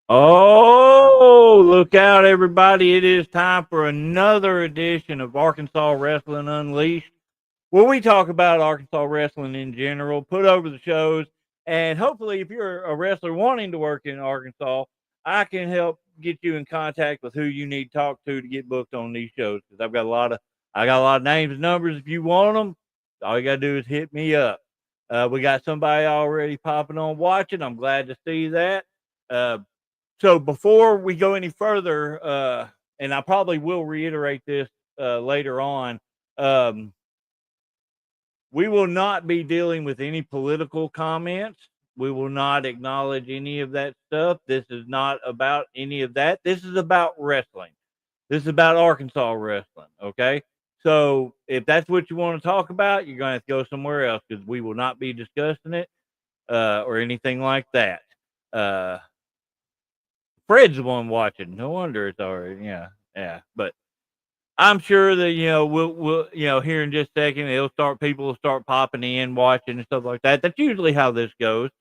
Oh, look out, everybody. It is time for another edition of Arkansas Wrestling Unleashed, where we talk about Arkansas wrestling in general, put over the shows, and hopefully, if you're a wrestler wanting to work in Arkansas, I can help get you in contact with who you need to talk to get booked on these shows. Because I got a lot of names and numbers. If you want them, all you gotta do is hit me up. We got somebody already popping on watching. I'm glad to see that. Uh, so before we go any further, and I probably will reiterate this later on, um, we will not be dealing with any political comments. We will not acknowledge any of that stuff. This is not about any of that. This is about wrestling. This is about Arkansas wrestling. Okay. So if that's what you want to talk about, you're going to have to go somewhere else because we will not be discussing it or anything like that. Uh, Fred's the one watching. No wonder it's already, yeah. But I'm sure that we'll here in just a second people will start popping in watching and stuff like that. That's usually how this goes.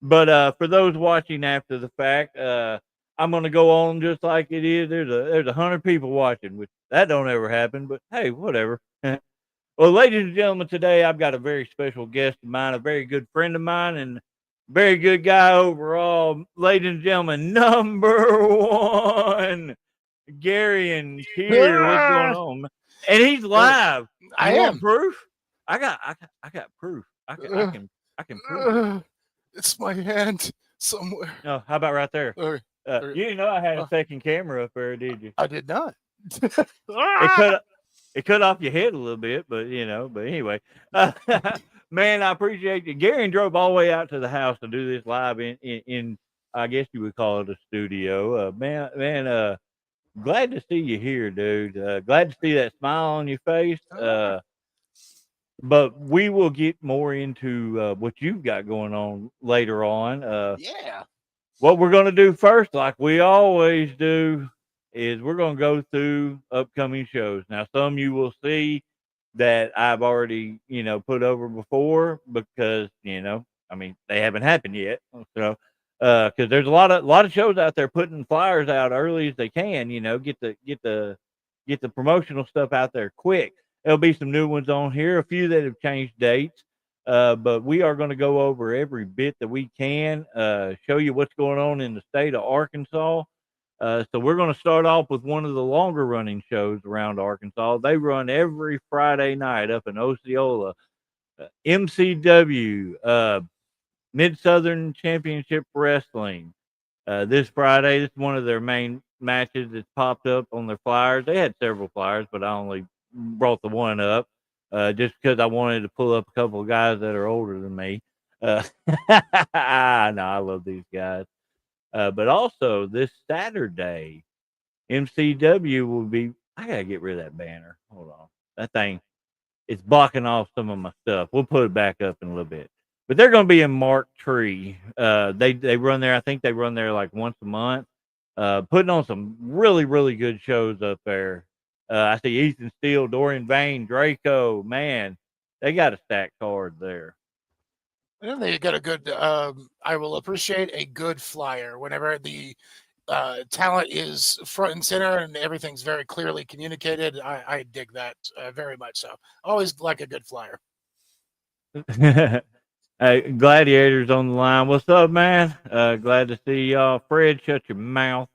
But for those watching after the fact, I'm gonna go on just like it is. There's 100 people watching, which that don't ever happen. But hey, whatever. Well, ladies and gentlemen, today I've got a very special guest of mine, a very good friend of mine, and very good guy overall. Ladies and gentlemen, number one, Garion here. What's going Ah, on? And he's live. I You want am. proof? I got proof. Uh, I can prove it. it's my hand somewhere. No, how about right there? Okay, okay. You didn't know I had a Uh, second camera up there, did you? I did not. It Ah! cut it cut off your head a little bit, but but anyway, uh, man, I appreciate you. Gary drove all the way out to the house to do this live in I guess you would call it a studio. Glad to see you here, dude. Glad to see that smile on your face. Ah, But we will get more into what you've got going on later on. yeah. What we're going to do first, like we always do, is we're going to go through upcoming shows. Now, some you will see that I've already, put over before because, I mean, they haven't happened yet. So, because there's a lot of shows out there putting flyers out early as they can, get the promotional stuff out there quick. There'll be some new ones on here, a few that have changed dates. But we are going to go over every bit that we can, show you what's going on in the state of Arkansas. So we're going to start off with one of the longer running shows around Arkansas. They run every Friday night up in Osceola. MCW, Mid Southern Championship Wrestling. This Friday, this is one of their main matches that's popped up on their flyers. They had several flyers, but I only brought the one up just because I wanted to pull up a couple of guys that are older than me. Uh, no, I love these guys. But also this Saturday, MCW will be. I gotta get rid of that banner. Hold on, that thing it's blocking off some of my stuff. We'll put it back up in a little bit. But they're going to be in Mark Tree. They run there. I think they run there like once a month. Putting on some really good shows up there. I see Ethan Steele, Dorian Vane, Draco. Man, they got a stacked card there. And they got a good. I will appreciate a good flyer whenever the talent is front and center and everything's very clearly communicated. I dig that very much. So always like a good flyer. Hey, Gladiators on the line. What's up, man? Glad to see y'all. Fred, shut your mouth.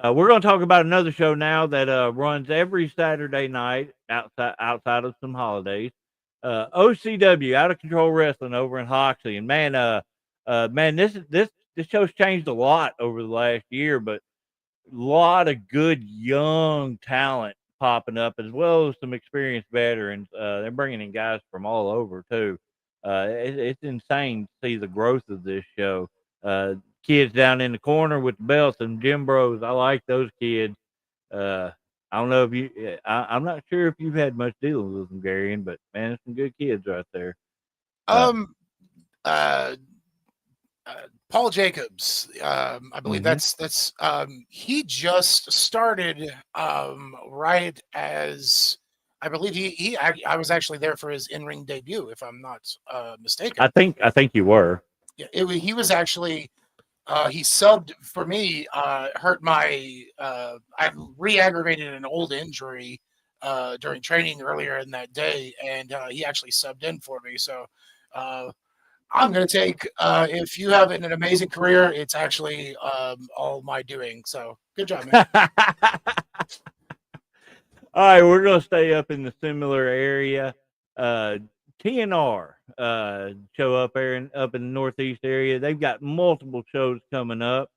We're going to talk about another show now that runs every Saturday night outside of some holidays. OCW, Out of Control Wrestling, over in Hoxie, and man, this show's changed a lot over the last year, but a lot of good young talent popping up as well as some experienced veterans. They're bringing in guys from all over too. It's insane to see the growth of this show. Kids down in the corner with the belts and gym bros. I like those kids. Uh, I don't know if I'm not sure if you've had much dealings with them, Gary, but man, there's some good kids right there. Uh, Um, uh, Paul Jacobs, I believe hmm that's he just started right as I believe I was actually there for his in ring debut, if I'm not mistaken. I think you were. Yeah, he was actually. He subbed for me, hurt my, I re-aggravated an old injury during training earlier in that day, and he actually subbed in for me. So uh, I'm going to take, if you have an amazing career, it's actually all my doing. So good job, man. All right, we're gonna stay up in the similar area. TNR show up there up in the northeast area. They've got multiple shows coming up.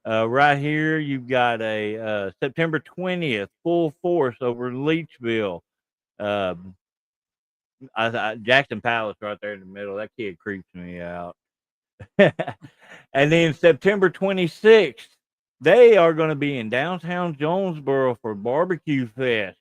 Right here, you've got a September 20th full force over in Leechville. Um, Jackson Palace right there in the middle. That kid creeps me out. And then September 26th, they are going to be in downtown Jonesboro for Barbecue Fest.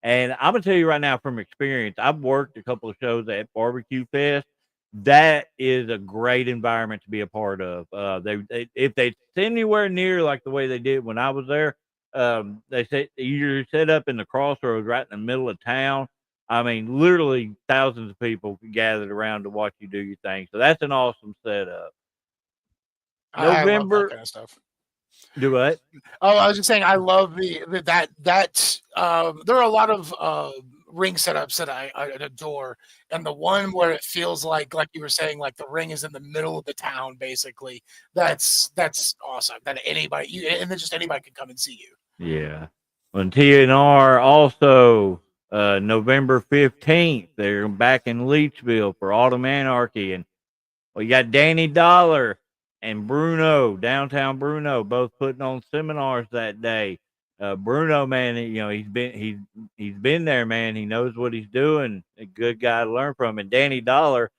And I'm gonna tell you right now from experience, I've worked a couple of shows at Barbecue Fest. That is a great environment to be a part of. They if they anywhere near like the way they did when I was there, they say you're set up in the crossroads right in the middle of town. I mean, literally thousands of people gathered around to watch you do your thing. So that's an awesome setup. I love that November, kind of stuff. do what? Oh, I was just saying, I love that there are a lot of ring setups that I adore, and the one where it feels like you were saying, like the ring is in the middle of the town, basically. That's awesome. That anybody and then just anybody can come and see you. Yeah. On TNR also November 15th, they're back in Leechville for Autumn Anarchy. And we got Danny Dollar and Bruno, downtown Bruno, both putting on seminars that day. Bruno, man, you know, he's been there, man. He knows what he's doing. A good guy to learn from. And Danny Dollar,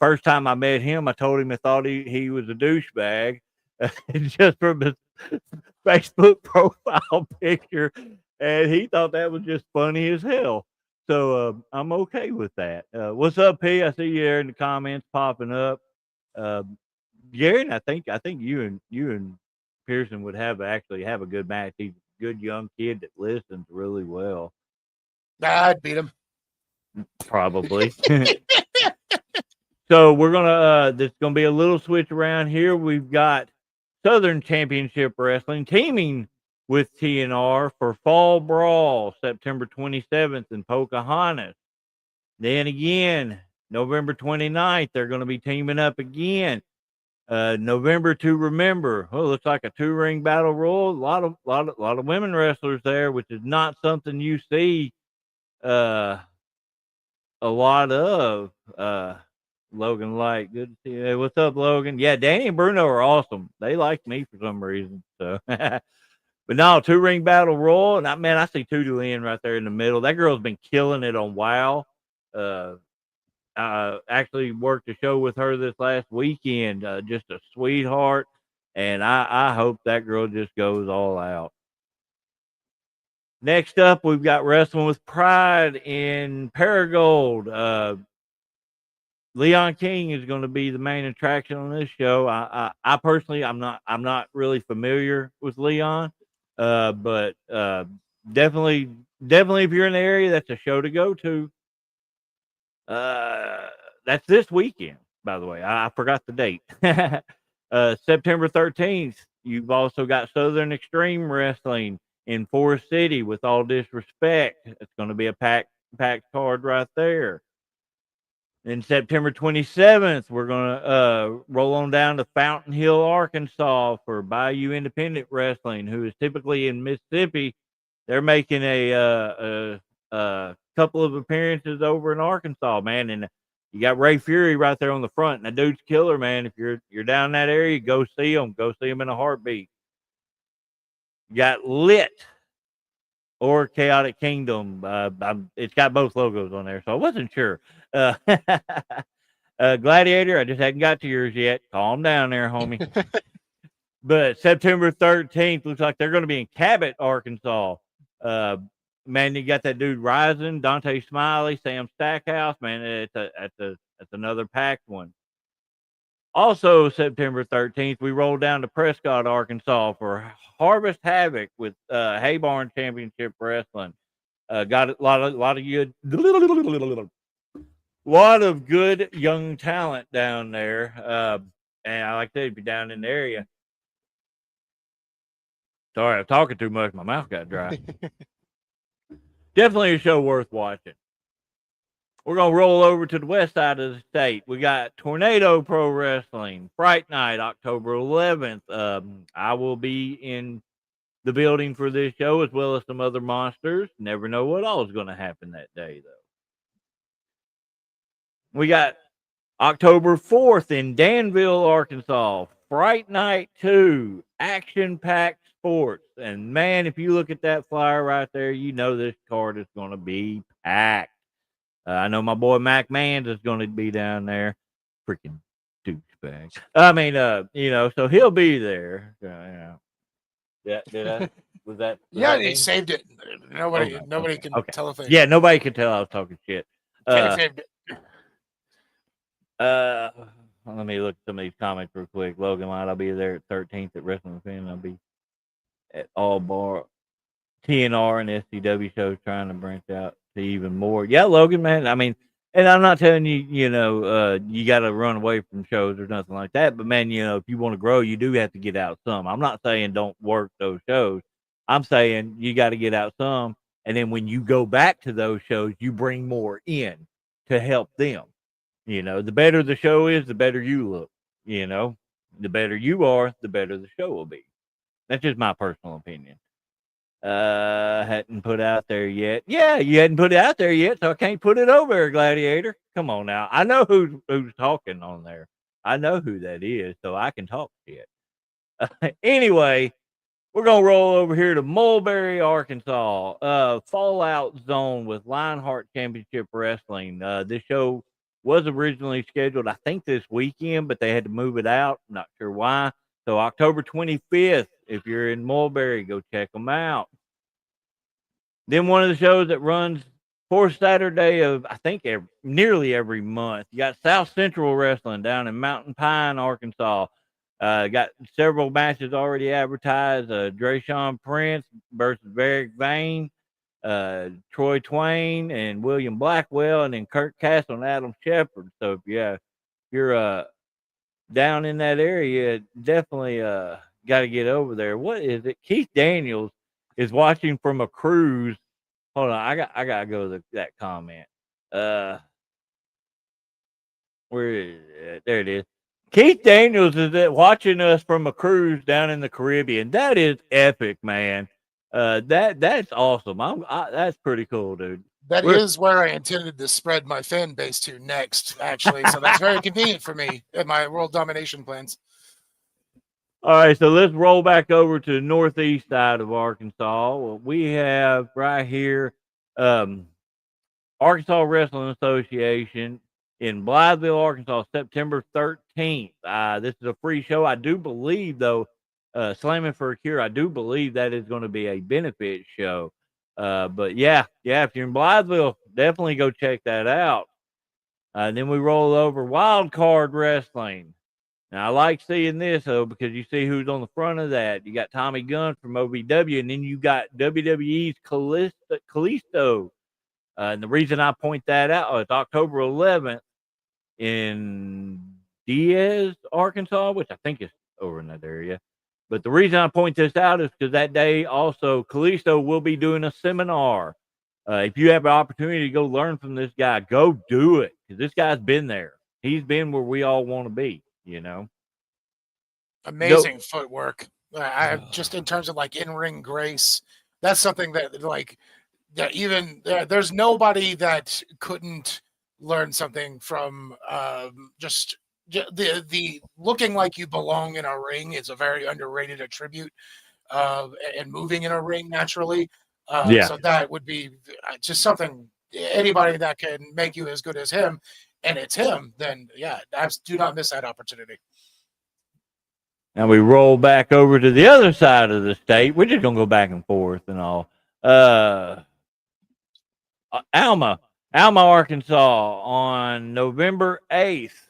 first time I met him, I told him I thought he was a douchebag. Just from his Facebook profile picture, and he thought that was just funny as hell. So I'm okay with that. What's up, P? I see you there in the comments popping up. Uh, Gary, I think you and Pearson would actually have a good match. He's a good young kid that listens really well. I'd beat him. Probably. So we're gonna there's gonna be a little switch around here. We've got Southern Championship Wrestling teaming with TNR for Fall Brawl, September 27th in Pocahontas. Then again, November 29th, they're going to be teaming up again. November to Remember. Oh, looks like a 2-ring battle royal. A lot of women wrestlers there, which is not something you see a lot of. Logan Light, good to see you. Hey, what's up, Logan? Yeah, Danny and Bruno are awesome. They like me for some reason. So, but no, 2-ring battle royal, and I see Tutu Lynn right there in the middle. That girl's been killing it on WoW. I actually worked a show with her this last weekend. Just a sweetheart, and I hope that girl just goes all out. Next up, we've got Wrestling with Pride in Paragold. Leon King is going to be the main attraction on this show. I personally, I'm not really familiar with Leon, but definitely, if you're in the area, that's a show to go to. That's this weekend, by the way. I forgot the date. September 13th. You've also got Southern Extreme Wrestling in Forest City. With all disrespect, it's going to be a packed card right there. Then September 27th, we're going to roll on down to Fountain Hill, Arkansas for Bayou Independent Wrestling, who is typically in Mississippi. They're making a couple of appearances over in Arkansas, man. And you got Ray Fury right there on the front. And that dude's killer, man. If you're down in that area, go see him. Go see him in a heartbeat. You got Lit or Chaotic Kingdom. It's got both logos on there, so I wasn't sure. Gladiator, I just hadn't got to yours yet. Calm down there, homie. But September 13th looks like they're going to be in Cabot, Arkansas. Man, you got that dude Rising, Dante Smiley, Sam Stackhouse. Man, it's another packed one. Also, September 13th, we roll down to Prescott, Arkansas for Harvest Havoc with Haybarn Championship Wrestling. Got a lot of good young talent down there. And I like to be down in the area. Sorry, I'm talking too much. My mouth got dry. Definitely a show worth watching. We're going to roll over to the west side of the state. We got Tornado Pro Wrestling, Fright Night, October 11th. I will be in the building for this show as well as some other monsters. Never know what all is going to happen that day, though. We got October 4th in Danville, Arkansas, Fright Night 2, Action Packed Sports. And man, if you look at that flyer right there, you know this card is going to be packed. I know my boy Mac Mans is going to be down there. Freaking douchebag. I mean, so he'll be there. Yeah, did I? Was that? Yeah, he saved it. Nobody can tell a thing. Yeah, nobody can tell I was talking shit. Saved it. Let me look at some of these comments real quick. Logan Light, I'll be there at 13th at Wrestling Fan. I'll be at all bar TNR and SCW shows trying to branch out to even more. Yeah, Logan, man. I mean, and I'm not telling you, you got to run away from shows or nothing like that. But man, if you want to grow, you do have to get out some. I'm not saying don't work those shows. I'm saying you got to get out some. And then when you go back to those shows, you bring more in to help them. The better the show is, the better you look. The better you are, the better the show will be. That's just my personal opinion. Hadn't put out there yet. Yeah, you hadn't put it out there yet, so I can't put it over there, Gladiator. Come on now. I know who's talking on there. I know who that is, so I can talk shit. Anyway, we're gonna roll over here to Mulberry, Arkansas. Fallout Zone with Lionheart Championship Wrestling. This show was originally scheduled, I think, this weekend, but they had to move it out. Not sure why. So October 25th, if you're in Mulberry, go check them out. Then one of the shows that runs fourth Saturday of, I think, nearly every month. You got South Central Wrestling down in Mountain Pine, Arkansas. Got several matches already advertised. Drayshawn Prince versus Varick Vane, Troy Twain and William Blackwell, and then Kurt Castle and Adam Shepard. So if you're down in that area, definitely got to get over there. What is it? Keith Daniels is watching from a cruise. Hold on, I gotta go to that comment. Where is it? There it is. Keith Daniels is watching us from a cruise down in the Caribbean. That is epic, man. That's awesome. That's pretty cool, dude. That is where I intended to spread my fan base to next, actually. So that's very convenient for me in my world domination plans. All right, so let's roll back over to the northeast side of Arkansas. Well, we have right here Arkansas Wrestling Association in Blytheville, Arkansas, September 13th. This is a free show. I do believe, though, Slamming for a Cure, I do believe that is going to be a benefit show. But yeah, if you're in Blytheville, definitely go check that out. Then we roll over Wild Card Wrestling. Now, I like seeing this, though, because you see who's on the front of that. You got Tommy Gunn from OVW, and then you got WWE's Kalisto. And the reason I point that out is October 11th in Diaz, Arkansas, which I think is over in that area. But the reason I point this out is because that day also Kalisto will be doing a seminar. If you have an opportunity to go learn from this guy, go do it, because this guy's been there. He's been where we all want to be. Amazing footwork. I just in terms of like in-ring grace, that's something that there's nobody that couldn't learn something from just the looking like you belong in a ring is a very underrated attribute, and moving in a ring naturally. So that would be just something. Anybody that can make you as good as him, and it's him, then do not miss that opportunity. Now we roll back over to the other side of the state. We're just gonna go back and forth and all. Alma, Arkansas, on November 8th.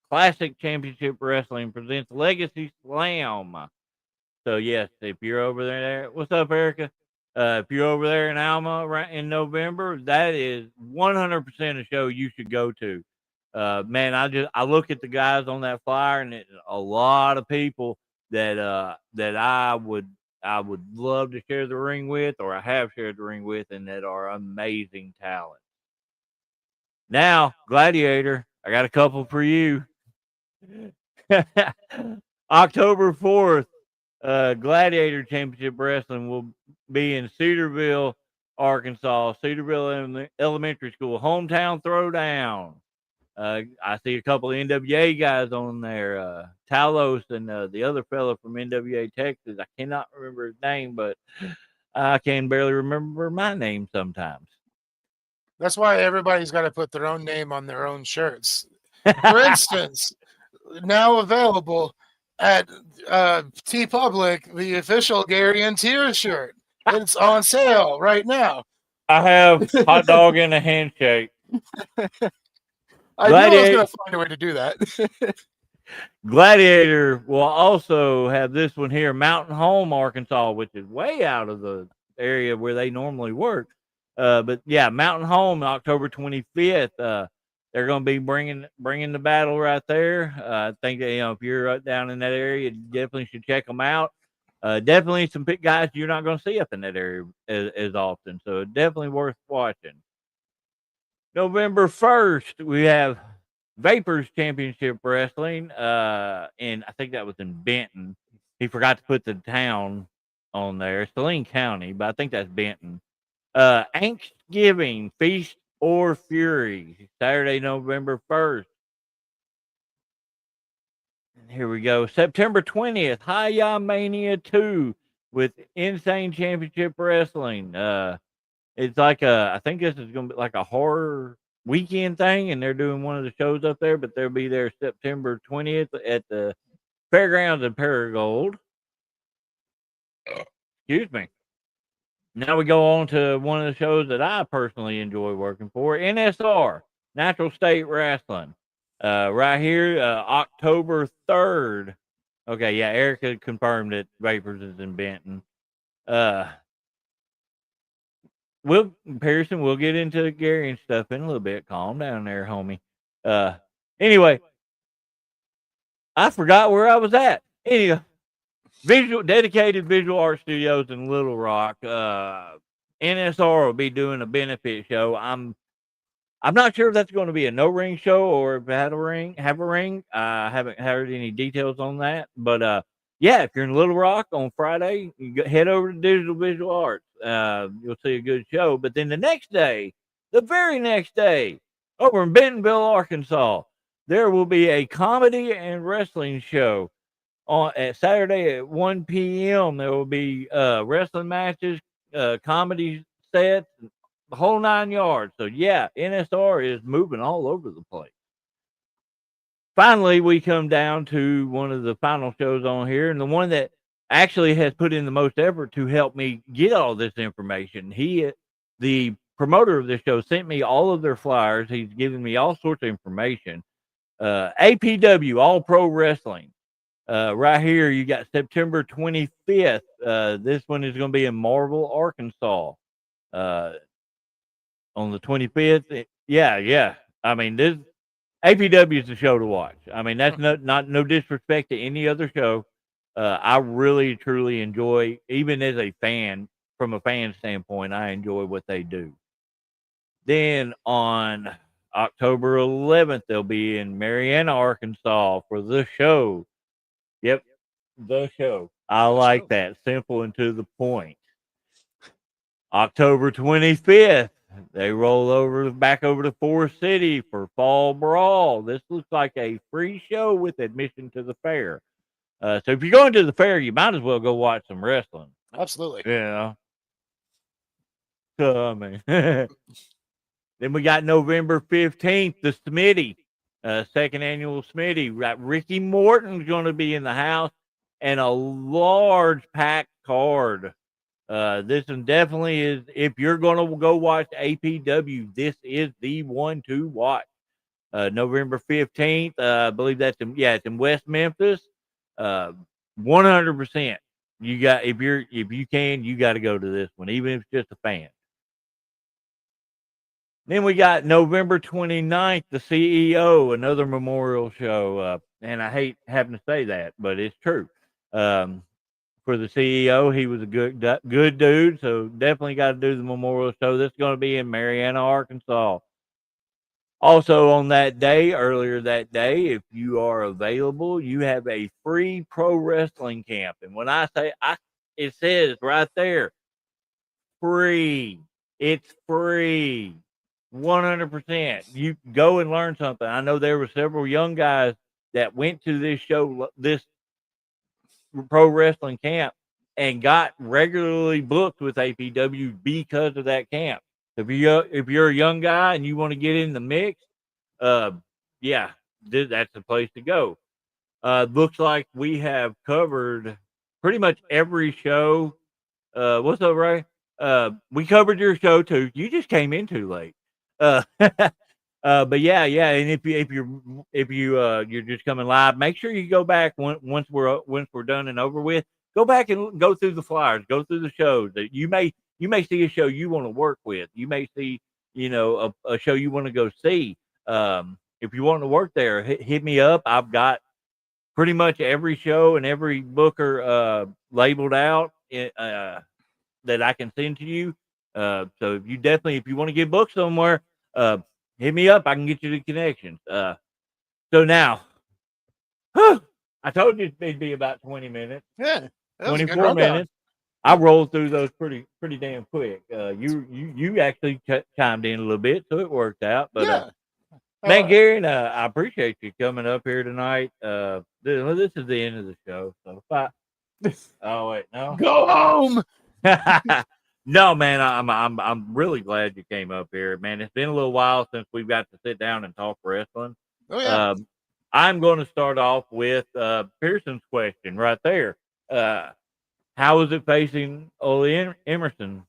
Classic Championship Wrestling presents Legacy Slam. So yes, if you're over there, what's up, Erica? If you're over there in Alma right in November, that is 100% a show you should go to. Man, I look at the guys on that flyer, and it's a lot of people that I would I would love to share the ring with, or I have shared the ring with, and that are amazing talent. Now, Gladiator, I got a couple for you. October 4th, Gladiator Championship Wrestling will be in Cedarville, Arkansas. Cedarville Elementary School, hometown throwdown. I see a couple of NWA guys on there, Talos and the other fellow from NWA Texas. I cannot remember his name, but I can barely remember my name sometimes. That's why everybody's got to put their own name on their own shirts. For instance, now available at T Public, the official Gary and Tier shirt. It's on sale right now. I have hot dog and a handshake. I knew I was going to find a way to do that. Gladiator will also have this one here, Mountain Home, Arkansas, which is way out of the area where they normally work. But yeah, Mountain Home, October 25th. They're going to be bringing the battle right there. I think that, if you're down in that area, you definitely should check them out. Definitely some guys you're not going to see up in that area as often. So definitely worth watching. November 1st, we have Vapors Championship Wrestling, and I think that was in Benton. He forgot to put the town on there, Saline County, but I think that's Benton. Thanksgiving Feast or Fury, Saturday, November 1st. And here we go. September 20th, Hi-Ya Mania 2 with Insane Championship Wrestling. It's like I think this is going to be like a horror weekend thing, and they're doing one of the shows up there, but they'll be there September 20th at the Fairgrounds in Paragould. Excuse me. Now we go on to one of the shows that I personally enjoy working for, NSR, Natural State Wrestling. Right here, October 3rd. Okay, yeah, Erica confirmed that Vapors is in Benton. Pearson, we'll get into Gary and stuff in a little bit. Calm down there, homie. Anyway, I forgot where I was at. Anyway, dedicated visual art studios in Little Rock. NSR will be doing a benefit show. I'm not sure if that's going to be a no ring show or if it have a ring. I haven't heard any details on that, but yeah, if you're in Little Rock on Friday, you head over to Digital Visual Arts. You'll see a good show. But then the very next day, over in Bentonville, Arkansas, there will be a comedy and wrestling show at Saturday at 1 p.m. There will be wrestling matches, comedy sets, the whole 9 yards. So yeah, NSR is moving all over the place. Finally, we come down to one of the final shows on here, and the one that actually has put in the most effort to help me get all this information. The promoter of this show, sent me all of their flyers. He's given me all sorts of information. APW, All Pro Wrestling. Right here, you got September 25th. This one is going to be in Marvel, Arkansas. On the 25th. Yeah. I mean, this APW is the show to watch. I mean, that's no disrespect to any other show. I really, truly enjoy, even as a fan, from a fan standpoint, I enjoy what they do. Then on October 11th, they'll be in Marianna, Arkansas for the show. Yep, the show. I like that. Simple and to the point. October 25th, they roll back over to Forest City for Fall Brawl. This looks like a free show with admission to the fair. So if you're going to the fair, you might as well go watch some wrestling. Absolutely. Yeah. So, I mean, then we got November 15th, the Smitty, second annual Smitty. Ricky Morton's going to be in the house and a large packed card. This one definitely is, if you're going to go watch APW, this is the one to watch. November 15th, I believe it's in West Memphis. 100%. You got, if you can, you got to go to this one, even if it's just a fan. Then we got November 29th, the CEO, another memorial show. And I hate having to say that, but it's true. for the CEO. He was a good dude, so definitely got to do the memorial show. This is going to be in Marianna, Arkansas. Also, on that day, earlier that day, if you are available, you have a free pro wrestling camp. And when I say it says right there, free. It's free. 100%. You go and learn something. I know there were several young guys that went to this show, this pro wrestling camp, and got regularly booked with APW because of that camp. If you're a young guy and you want to get in the mix, yeah, that's the place to go. Looks like we have covered pretty much every show. What's up, Ray? We covered your show too. You just came in too late. But yeah, and you're just coming live, make sure you go back once we're done and over with. Go back and go through the flyers, go through the shows that you may see a show you want to work with. You may see a show you want to go see. If you want to work there, hit me up. I've got pretty much every show and every booker labeled out that I can send to you. So if you want to get booked somewhere, hit me up. I can get you the connections. So now, I told you it'd be about 20 minutes. Yeah, 24 minutes. I rolled through those pretty damn quick. You actually chimed in a little bit, so it worked out. But yeah. man, Gary, I appreciate you coming up here tonight. This is the end of the show. So oh wait, no, go home. No, man, I'm really glad you came up here, man. It's been a little while since we've got to sit down and talk wrestling. Oh yeah. I'm going to start off with Pearson's question right there. How was it facing Ole Emerson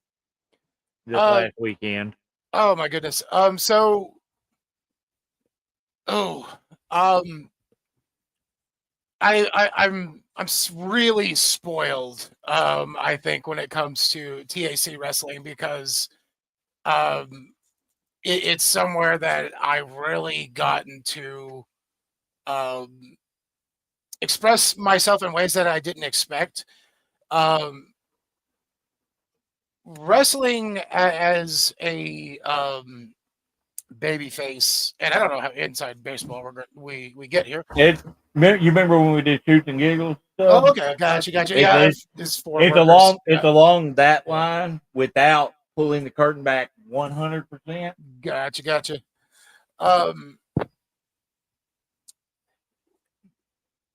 this last weekend? Oh my goodness. I'm really spoiled. I think when it comes to TAC wrestling, because it's somewhere that I've really gotten to express myself in ways that I didn't expect. Wrestling as a babyface, and I don't know how inside baseball we get here. You remember when we did Shoots and Giggles stuff? Oh, okay, gotcha. Yeah, it's along that line without pulling the curtain back 100%. Gotcha.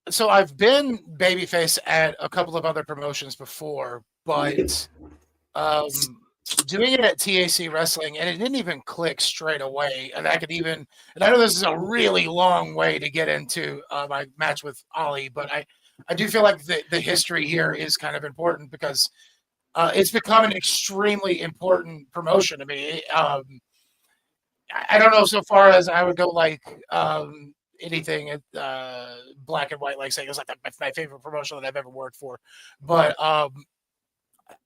So I've been babyface at a couple of other promotions before, but doing it at TAC Wrestling, and it didn't even click straight away. And I know this is a really long way to get into my match with Ollie, but I do feel like the history here is kind of important because it's become an extremely important promotion to me. I don't know so far as I would go like anything black and white, like saying it's like my favorite promotion that I've ever worked for, but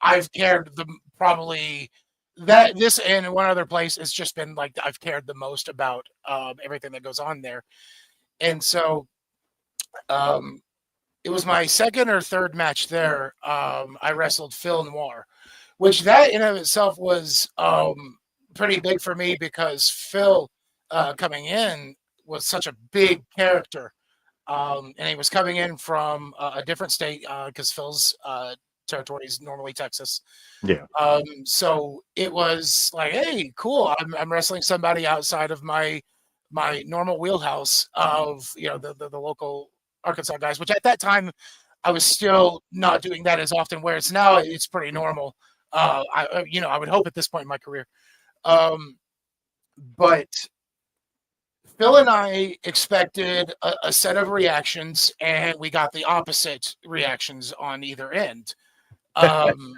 I've cared probably that this and one other place has just been like I've cared the most about everything that goes on there. And so it was my second or third match there. I wrestled Phil Noir, which that in of itself was pretty big for me because Phil coming in was such a big character. And he was coming in from a different state because Phil's territory is normally Texas. Yeah. So it was like, hey, cool. I'm wrestling somebody outside of my normal wheelhouse of the local Arkansas guys, which at that time I was still not doing that as often. Whereas now it's pretty normal. I would hope at this point in my career. But Phil and I expected a set of reactions, and we got the opposite reactions on either end. And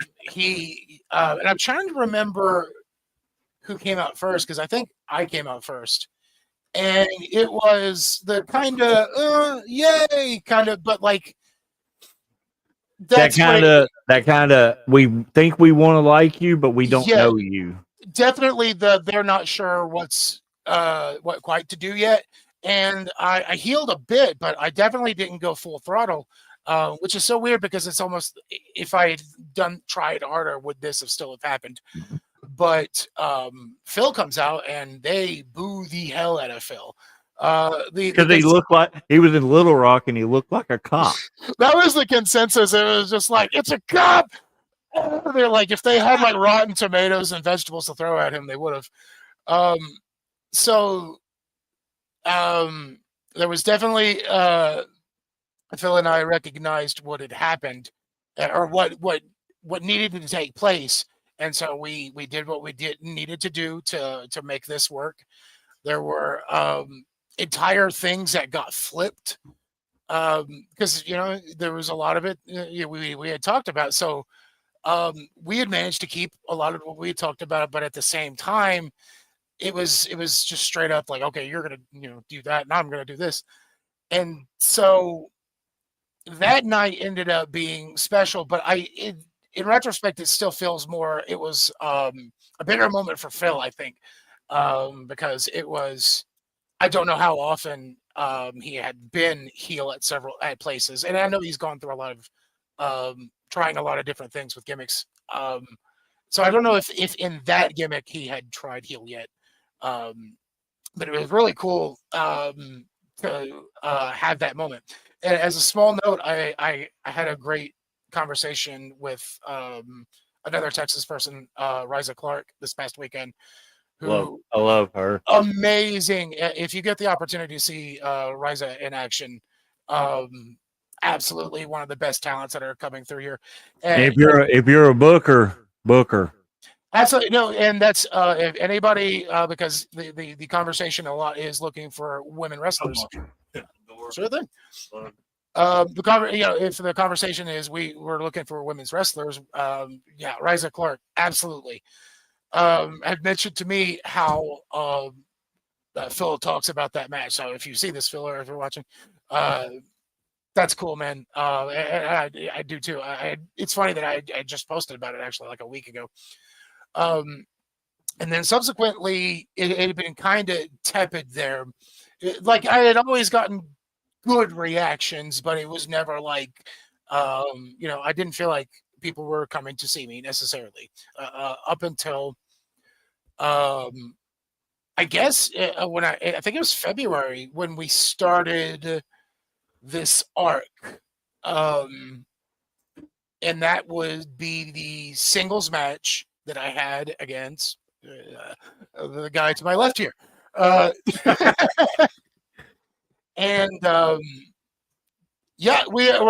I'm trying to remember who came out first because I think I came out first, and it was the kind of yay kind of, but like that kind of we think we want to like you, but we don't know you. Definitely they're not sure what quite to do yet, and I healed a bit, but I definitely didn't go full throttle. which is so weird because it's almost, if I had tried harder, would this have still have happened? But Phil comes out and they boo the hell out of Phil. Because he looked like he was in Little Rock and he looked like a cop. That was the consensus. It was just like, it's a cop. They're like, if they had like rotten tomatoes and vegetables to throw at him, they would have. So there was definitely Phil and I recognized what had happened, or what needed to take place, and so we did what we needed to do to make this work. There were entire things that got flipped because there was a lot of it we had talked about. So we had managed to keep a lot of what we had talked about, but at the same time, it was just straight up like, okay, you're gonna do that, and I'm gonna do this, and so that night ended up being special. But in retrospect, it still feels more. It was a bigger moment for Phil, I think, because it was. I don't know how often he had been heel at places, and I know he's gone through a lot of trying a lot of different things with gimmicks. So I don't know if in that gimmick he had tried heel yet, but it was really cool to have that moment. And as a small note, I had a great conversation with another Texas person, Riza Clark, this past weekend. I love her. Amazing. If you get the opportunity to see Riza in action, absolutely one of the best talents that are coming through here. And if you're a booker. Absolutely. No, and that's if anybody, because the conversation a lot is looking for women wrestlers. Sure thing. If the conversation is we're looking for women's wrestlers, Riza Clark, absolutely. Had mentioned to me how Phil talks about that match. So if you see this, Phil, or if you're watching, that's cool, man. I do too. It's funny that I just posted about it actually like a week ago. And then subsequently, it had been kind of tepid there. Like I had always gotten good reactions, but it was never like, I didn't feel like people were coming to see me necessarily up until, I guess when I think it was February when we started this arc, and that would be the singles match that I had against the guy to my left here. And we're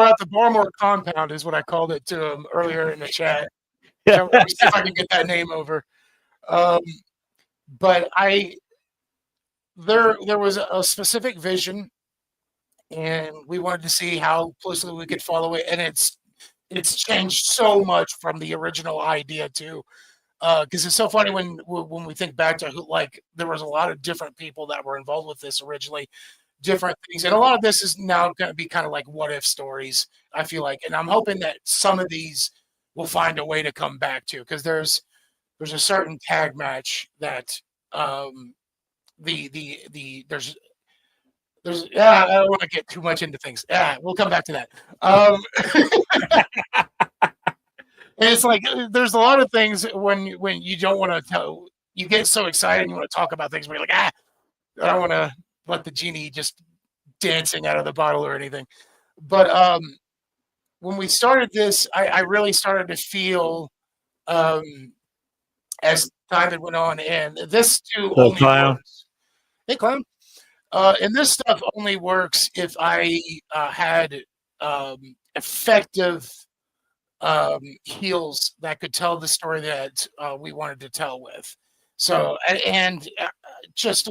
at the Barmore compound is what I called it to him earlier in the chat. Let me see if I can get that name over. But there was a specific vision, and we wanted to see how closely we could follow it. And it's changed so much from the original idea too. Because it's so funny when we think back to there was a lot of different people that were involved with this originally, different things, and a lot of this is now going to be kind of like what if stories. I feel like, and I'm hoping that some of these will find a way to come back to, because there's a certain tag match that there's I don't want to get too much into things. We'll come back to that. And it's like there's a lot of things when you don't want to tell. You get so excited and you want to talk about things where you're like, I don't want to let the genie just dancing out of the bottle or anything. But when we started this, I really started to feel as time that went on, and this too only works. Hey, clown. And this stuff only works if I had effective heels that could tell the story that we wanted to tell with. So, and just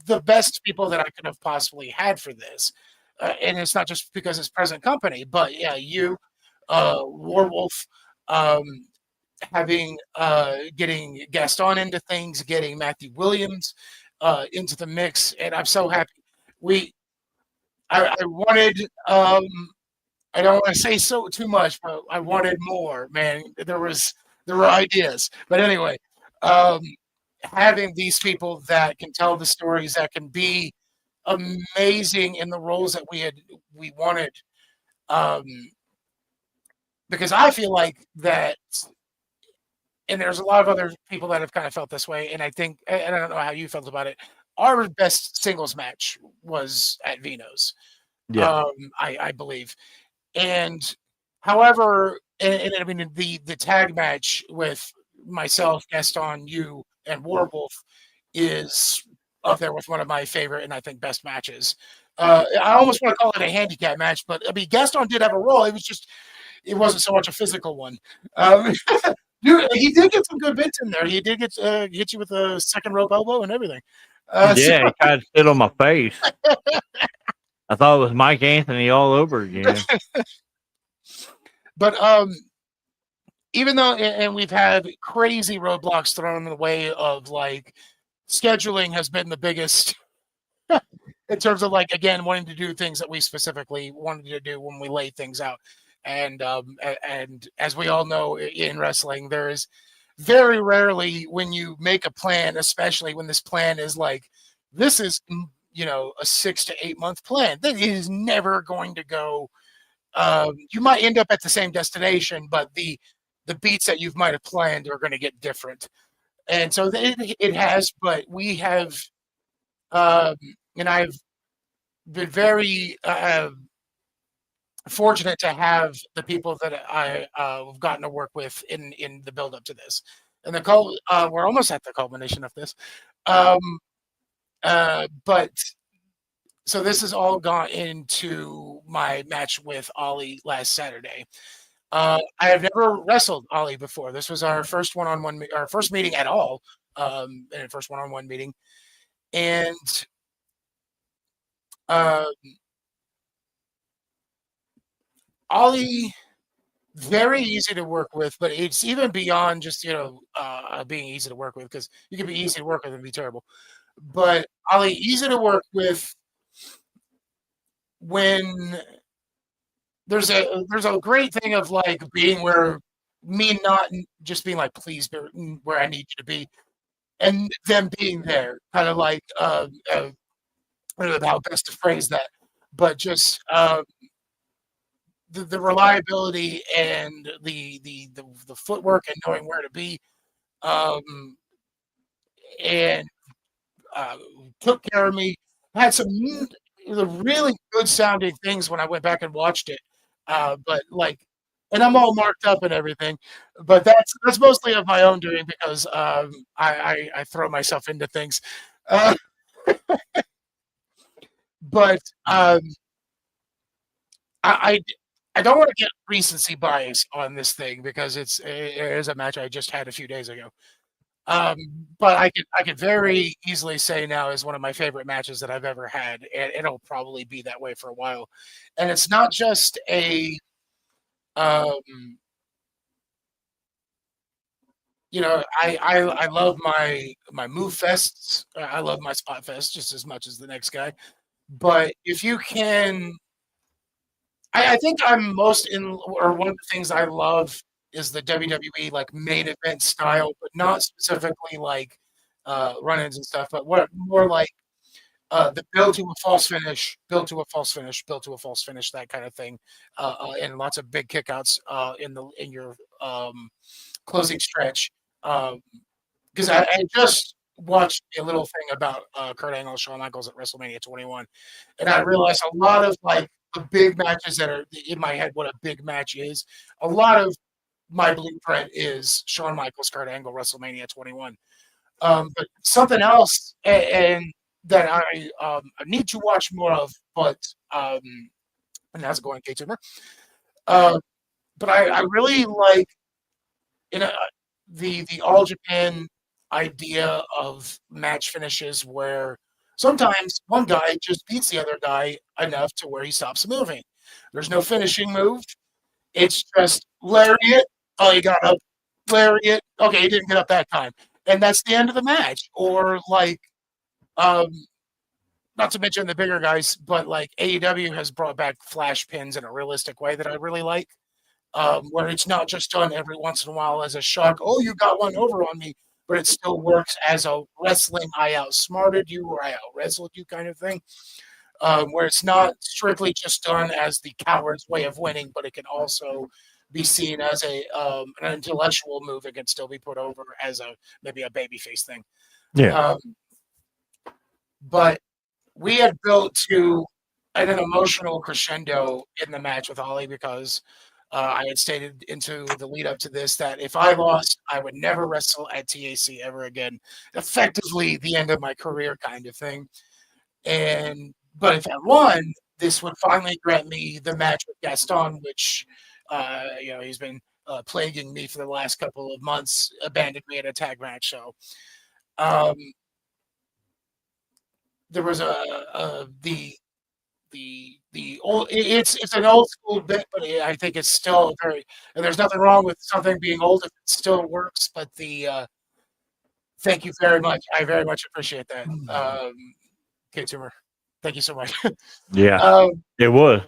the best people that I could have possibly had for this. And it's not just because it's present company, but you, Warwolf, getting Gaston into things, getting Matthew Williams into the mix, and I'm so happy. I wanted. I don't want to say too much, but I wanted more, man. There were ideas, but anyway, having these people that can tell the stories, that can be amazing in the roles that we wanted, Because I feel like that, and there's a lot of other people that have kind of felt this way, and I think, and I don't know how you felt about it. Our best singles match was at Vino's, Yeah. I believe, and however, and I mean the tag match with myself, Gaston, you, and Warwolf is up there with one of my favorite and I think best matches. I almost want to call it a handicap match, but I mean Gaston did have a role. It wasn't so much a physical one. Dude, he did get some good bits in there. He did hit you with a second rope elbow and everything. Yeah, he tried to sit on my face. I thought it was Mike Anthony all over again. But even though, and we've had crazy roadblocks thrown in the way of like scheduling has been the biggest in terms of like, again, wanting to do things that we specifically wanted to do when we lay things out. And as we all know in wrestling, there is very rarely when you make a plan, especially when this plan is like, this is, a 6 to 8 month plan, that is never going to go. You might end up at the same destination, but the beats that you might have planned are going to get different. And so it has, but we have, and I've been very fortunate to have the people that I've gotten to work with in the build up to this. And we're almost at the culmination of this. But so this has all gone into my match with Ollie last Saturday. I have never wrestled Ollie before. This was our first one-on-one, our first meeting at all, and first one-on-one meeting. And Ollie, very easy to work with, but it's even beyond just being easy to work with, because you can be easy to work with and be terrible. But Ollie, easy to work with when there's a great thing of like being where me not just being like, please be where I need you to be, and them being there, kind of like I don't know how best to phrase that, but just the reliability and the footwork and knowing where to be, and took care of me. Had some really good sounding things when I went back and watched it, but like, and I'm all marked up and everything, but that's mostly of my own doing, because I throw myself into things. But I don't want to get recency bias on this thing, because it is a match I just had a few days ago. But I could very easily say now is one of my favorite matches that I've ever had, and it'll probably be that way for a while. And it's not just a I love my move fests. I love my spot fest just as much as the next guy. But if you can, I think I'm most in, or one of the things I love is the WWE like main event style, but not specifically like run-ins and stuff, but what more like the build to a false finish, build to a false finish, build to a false finish, that kind of thing, and lots of big kickouts in your closing stretch. Because I just watched a little thing about Kurt Angle, Shawn Michaels at WrestleMania 21, and I realized a lot of like the big matches that are in my head, what a big match is. A lot of my blueprint is Shawn Michaels, Kurt Angle, WrestleMania 21. But something else, and that I need to watch more of, but and that's going K Tumor. But I really like the All Japan idea of match finishes where sometimes one guy just beats the other guy enough to where he stops moving. There's no finishing move. It's just lariat. Oh, he got up. Lariat. Okay, he didn't get up that time. And that's the end of the match. Or like, not to mention the bigger guys, but like AEW has brought back flash pins in a realistic way that I really like. Where it's not just done every once in a while as a shock. Oh, you got one over on me. But it still works as a wrestling, I outsmarted you or I out wrestled you kind of thing. where it's not strictly just done as the coward's way of winning, but it can also be seen as an intellectual move. It can still be put over as maybe a babyface thing. Yeah. But we had built to an emotional crescendo in the match with Ollie because I had stated into the lead up to this that if I lost, I would never wrestle at TAC ever again. Effectively, the end of my career, kind of thing. But if I won, this would finally grant me the match with Gaston, which he's been plaguing me for the last couple of months. Abandoned me at a tag match, so there was the old. It's an old school bit, but I think it's still very. And there's nothing wrong with something being old if it still works. But thank you very much. I very much appreciate that. K-Tumor, thank you so much. Yeah, it was.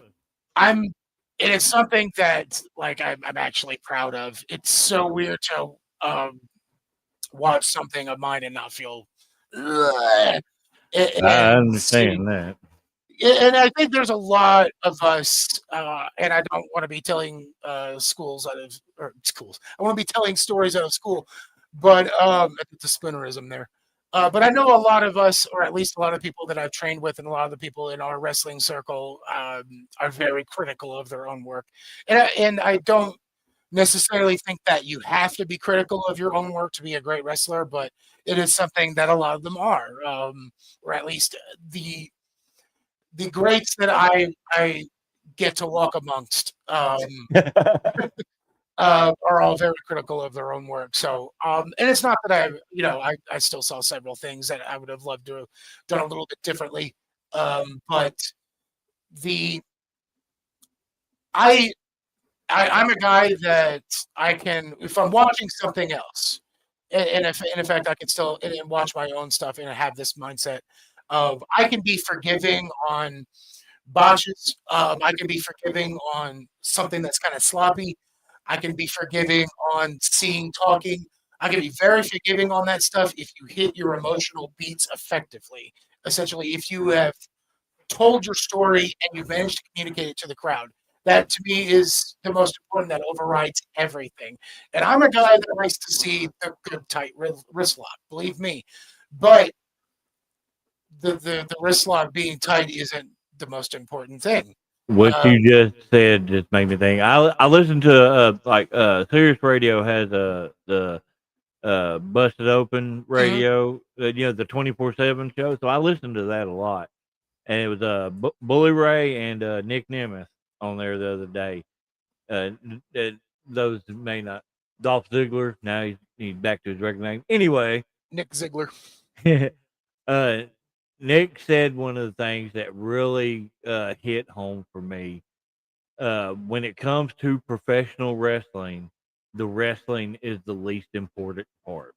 And it's something that like I'm actually proud of. It's so weird to watch something of mine and not feel. I understand that. And I think there's a lot of us, and I don't want to be telling schools. I want to be telling stories out of school, but it's a splinterism there. But I know a lot of us, or at least a lot of people that I've trained with, and a lot of the people in our wrestling circle are very critical of their own work. And I don't necessarily think that you have to be critical of your own work to be a great wrestler, but it is something that a lot of them are, or at least the greats that I get to walk amongst are all very critical of their own work. So, and it's not that I still saw several things that I would have loved to have done a little bit differently. But I'm a guy that I can, if I'm watching something else, and in fact I can still and watch my own stuff and have this mindset of I can be forgiving on botches. I can be forgiving on something that's kind of sloppy. I can be forgiving on talking. I can be very forgiving on that stuff if you hit your emotional beats effectively. Essentially, if you have told your story and you managed to communicate it to the crowd, that to me is the most important. That overrides everything. And I'm a guy that likes to see the good tight wrist lock. Believe me, but the wrist lock being tight isn't the most important thing. What you just said just made me think. I listened to Sirius Radio has the Busted Open radio, the 24/7 show. So I listened to that a lot, and it was Bully Ray and Nick Nemeth on there the other day. Those may not. Dolph Ziggler. Now he's back to his regular name. Anyway, Nick Ziggler. Nick said one of the things that really hit home for me when it comes to professional wrestling, the wrestling is the least important part.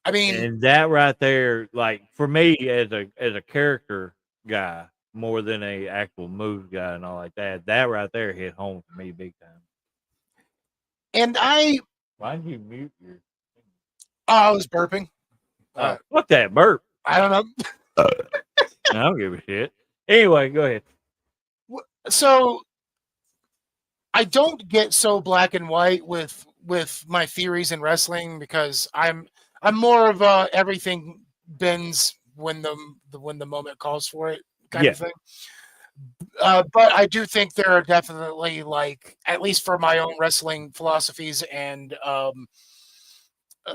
I mean, and that right there, like for me as a character guy, more than a actual moves guy and all like that, that right there hit home for me big time. And why did you mute your? I was burping. What that burp? I don't know. I don't give a shit. Anyway, go ahead. So I don't get so black and white with my theories in wrestling because I'm more of a everything bends when the moment calls for it kind of thing. But I do think there are definitely, like, at least for my own wrestling philosophies and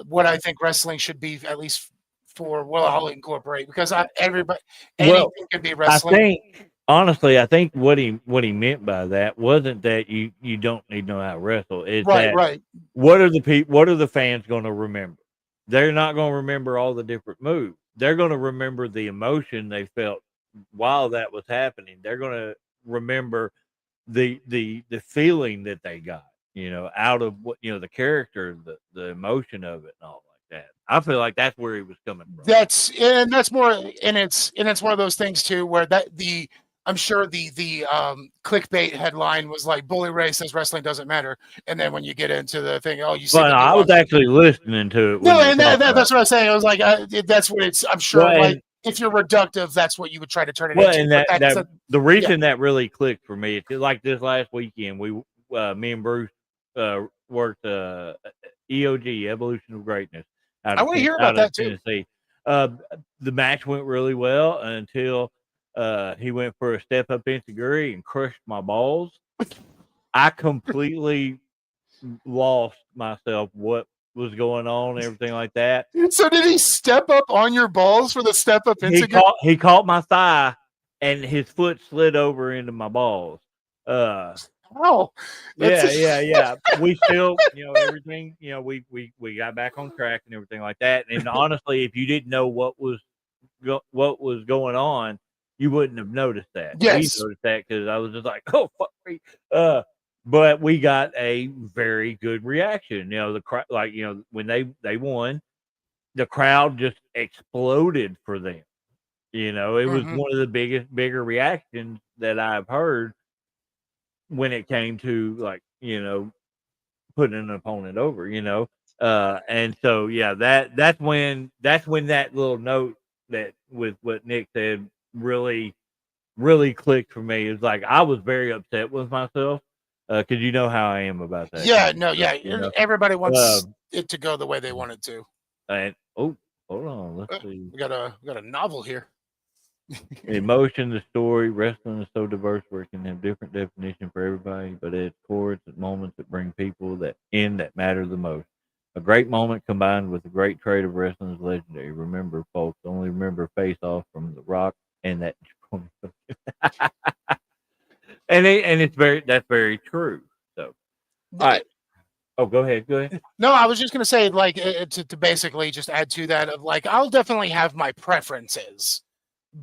what I think wrestling should be, at least for what I'll incorporate, because anything can be wrestling. I think what he meant by that wasn't that you don't need to know how to wrestle. It's right. What are the fans going to remember? They're not going to remember all the different moves. They're going to remember the emotion they felt while that was happening. They're going to remember the feeling that they got, out of what, the character, the emotion of it and all like that. I feel like that's where he was coming from. That's more, and it's one of those things too, where I'm sure the clickbait headline was like, Bully Ray says wrestling doesn't matter. And then when you get into the thing, you see. Well, I was actually listening to it. No, and that's what I was saying. I was like, that's what it's, I'm sure, if you're reductive, that's what you would try to turn it Well, into. and But the reason that really clicked for me, it's like this last weekend, me and Bruce worked EOG, Evolution of Greatness, I want to hear out about of that too. Tennessee. The match went really well until he went for a step up enziguri and crushed my balls. I completely lost myself. What was going on, everything like that. So did he step up on your balls for the step up enziguri? He caught my thigh, and his foot slid over into my balls. Oh, Yeah. We still, everything, we got back on track and everything like that. And honestly, if you didn't know what was going on, you wouldn't have noticed that. Yes. We noticed that because I was just like, oh, fuck me. But we got a very good reaction. The crowd, when they won, the crowd just exploded for them. It was one of the bigger reactions that I've heard when it came to putting an opponent over. And so that's when that little note that with what Nick said really clicked for me. It's like I was very upset with myself because you know how I am about that. Yeah, no, yeah. Everybody wants it to go the way they want it to. And hold on, let's see. We got a novel here. Emotion, the story, wrestling is so diverse where it can have different definitions for everybody, but at its core, it's the moments that bring people that matter the most. A great moment combined with a great trade of wrestling is legendary. Remember, folks, only remember Face Off from The Rock and that. That's very true. So, all right. Oh, go ahead. No, I was just going to say, to basically just add to that of I'll definitely have my preferences,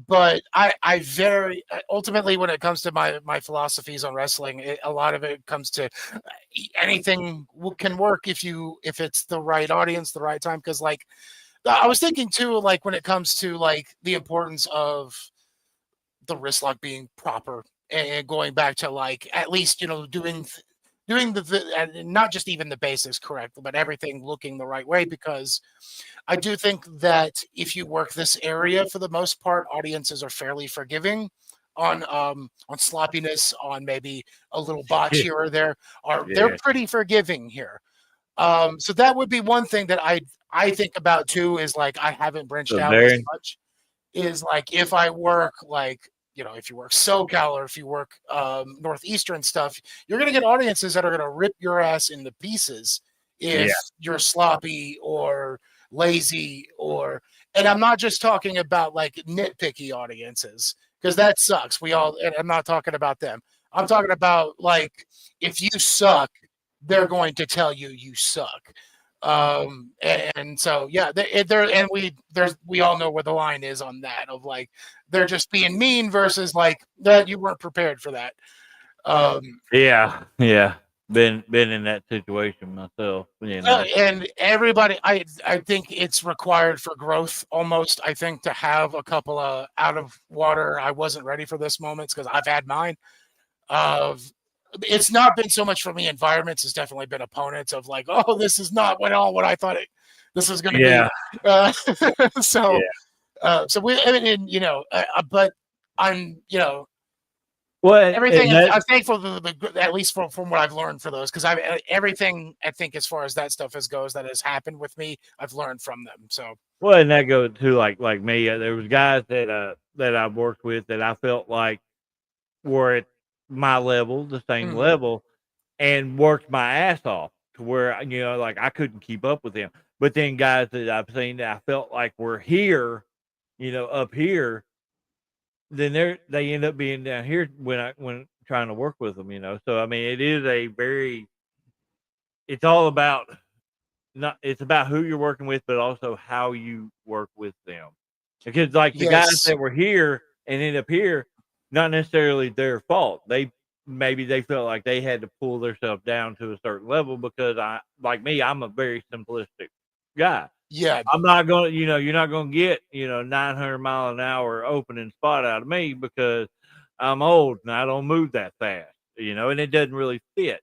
but I very ultimately when it comes to my philosophies on wrestling, a lot of it comes to anything can work if it's the right audience, the right time. Because I was thinking too, when it comes to the importance of the wrist lock being proper and going back to at least doing the not just even the basics correctly, but everything looking the right way, because I do think that if you work this area, for the most part, audiences are fairly forgiving on sloppiness, on maybe a little botch here or there. They're pretty forgiving here. So that would be one thing that I think about too, is I haven't branched out as much, is if I work if you work SoCal or if you work Northeastern stuff, you're going to get audiences that are going to rip your ass into pieces if you're sloppy or lazy, and I'm not just talking about nitpicky audiences, because that sucks. And I'm not talking about them. I'm talking about if you suck, they're going to tell you suck. And so we all know where the line is on that, of they're just being mean versus that you weren't prepared for that. Been in that situation myself, and everybody, I think it's required for growth almost, I think, to have a couple of out of water I wasn't ready for this moments, because I've had mine. It's not been so much for me environments, it's definitely been opponents of oh, this is not what I thought this was going to be. So we, but I'm, everything. I'm thankful at least from what I've learned for those, because everything I think as far as that stuff goes that has happened with me, I've learned from them. So and that goes to like me. There was guys that I've worked with that I felt like were at my level, the same level, and worked my ass off to where I couldn't keep up with them. But then guys that I've seen that I felt like were here, up here, then they end up being down here when trying to work with them. So I mean, it is it's all about it's about who you're working with, but also how you work with them. Because the guys that were here and end up here, not necessarily their fault. Maybe they felt like they had to pull themselves down to a certain level, because I'm a very simplistic guy. Yeah. I'm not going to, you're not going to get, 900 mile an hour opening spot out of me, because I'm old and I don't move that fast, and it doesn't really fit.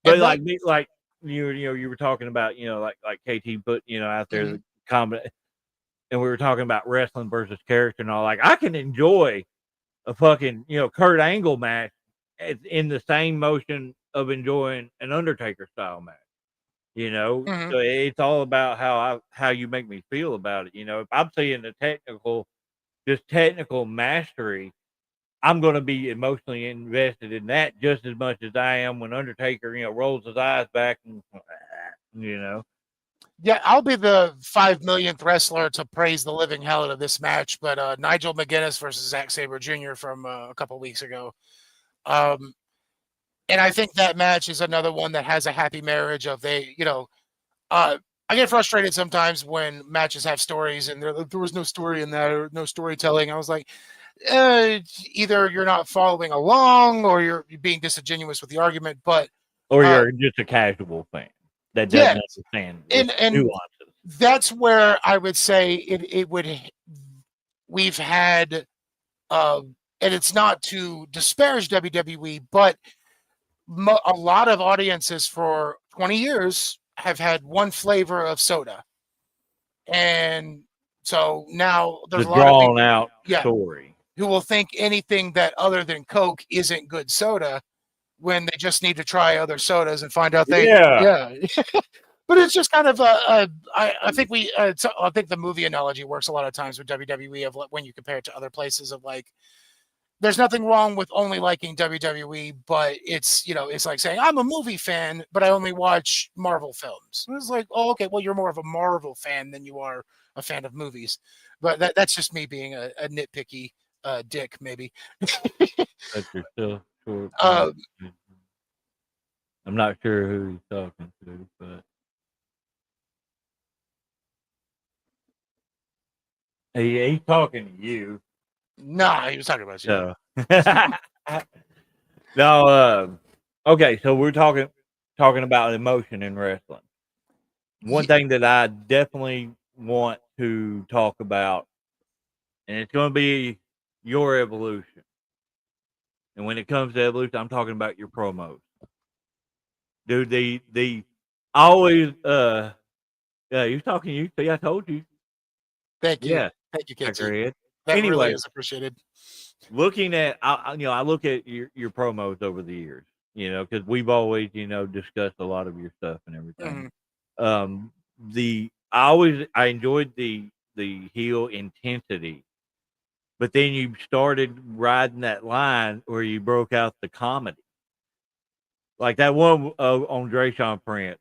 But you were talking about, like KT put, out there, the combat. and we were talking about wrestling versus character and all. Like, I can enjoy a fucking Kurt Angle match in the same motion of enjoying an Undertaker style match. Mhm. So it's all about how you make me feel about it. If I'm seeing the technical mastery, I'm going to be emotionally invested in that just as much as I am when Undertaker, rolls his eyes back and, Yeah, I'll be the 5 millionth wrestler to praise the living hell out of this match, but Nigel McGuinness versus Zack Sabre Jr. from a couple weeks ago. And I think that match is another one that has a happy marriage of I get frustrated sometimes when matches have stories and there was no story in that or no storytelling. I was like, either you're not following along or you're being disingenuous with the argument. But or uh, you're just a casual fan that doesn't yes, understand the and nuances. that's where I would say it would. We've had, and it's not to disparage WWE, but a lot of audiences for 20 years have had one flavor of soda. And so now there's The a lot of people, drawn out yeah, story. who will think anything that other than Coke isn't good soda when they just need to try other sodas and find out Yeah. But it's just kind of I think I think the movie analogy works a lot of times with WWE of when you compare it to other places of like, there's nothing wrong with only liking WWE, but it's like saying I'm a movie fan, but I only watch Marvel films. It's like, oh, okay, well, you're more of a Marvel fan than you are a fan of movies. But that's just me being a nitpicky dick, maybe. But you're still short. Um, I'm not sure who he's talking to, but he's talking to you. nah, he was talking about you. So no, okay. So we're talking about emotion in wrestling. One thing that I definitely want to talk about, and it's going to be your evolution. And when it comes to evolution, I'm talking about your promos, dude. The I always yeah, he was talking to you. See, I told you. Thank you. Yeah, Thank you, Casey. Crackhead. That really Anyway, is appreciated. looking at I look at your promos over the years, because we've always discussed a lot of your stuff and everything. Mhm. I enjoyed the heel intensity, but then you started riding that line where you broke out the comedy, like that one on Drayshawn Prince.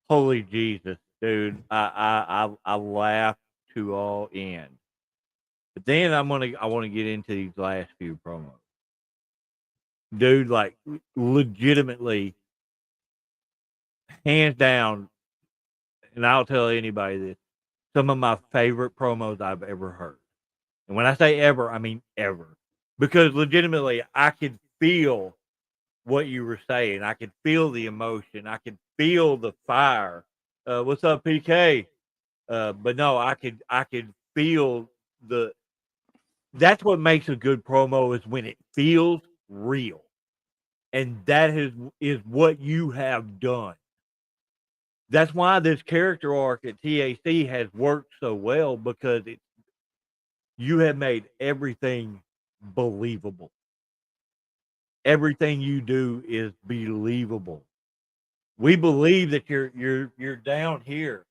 Holy Jesus, dude! I laughed to all end. But then I want to get into these last few promos, dude. Like legitimately, hands down, and I'll tell anybody this. Some of my favorite promos I've ever heard. And when I say ever, I mean ever. Because legitimately, I could feel what you were saying. I could feel the emotion. I could feel the fire. What's up, PK? But no, I could feel the. That's what makes a good promo is when it feels real, and that is what you have done. That's why this character arc at TAC has worked so well because you have made everything believable. Everything you do is believable. We believe that you're down here,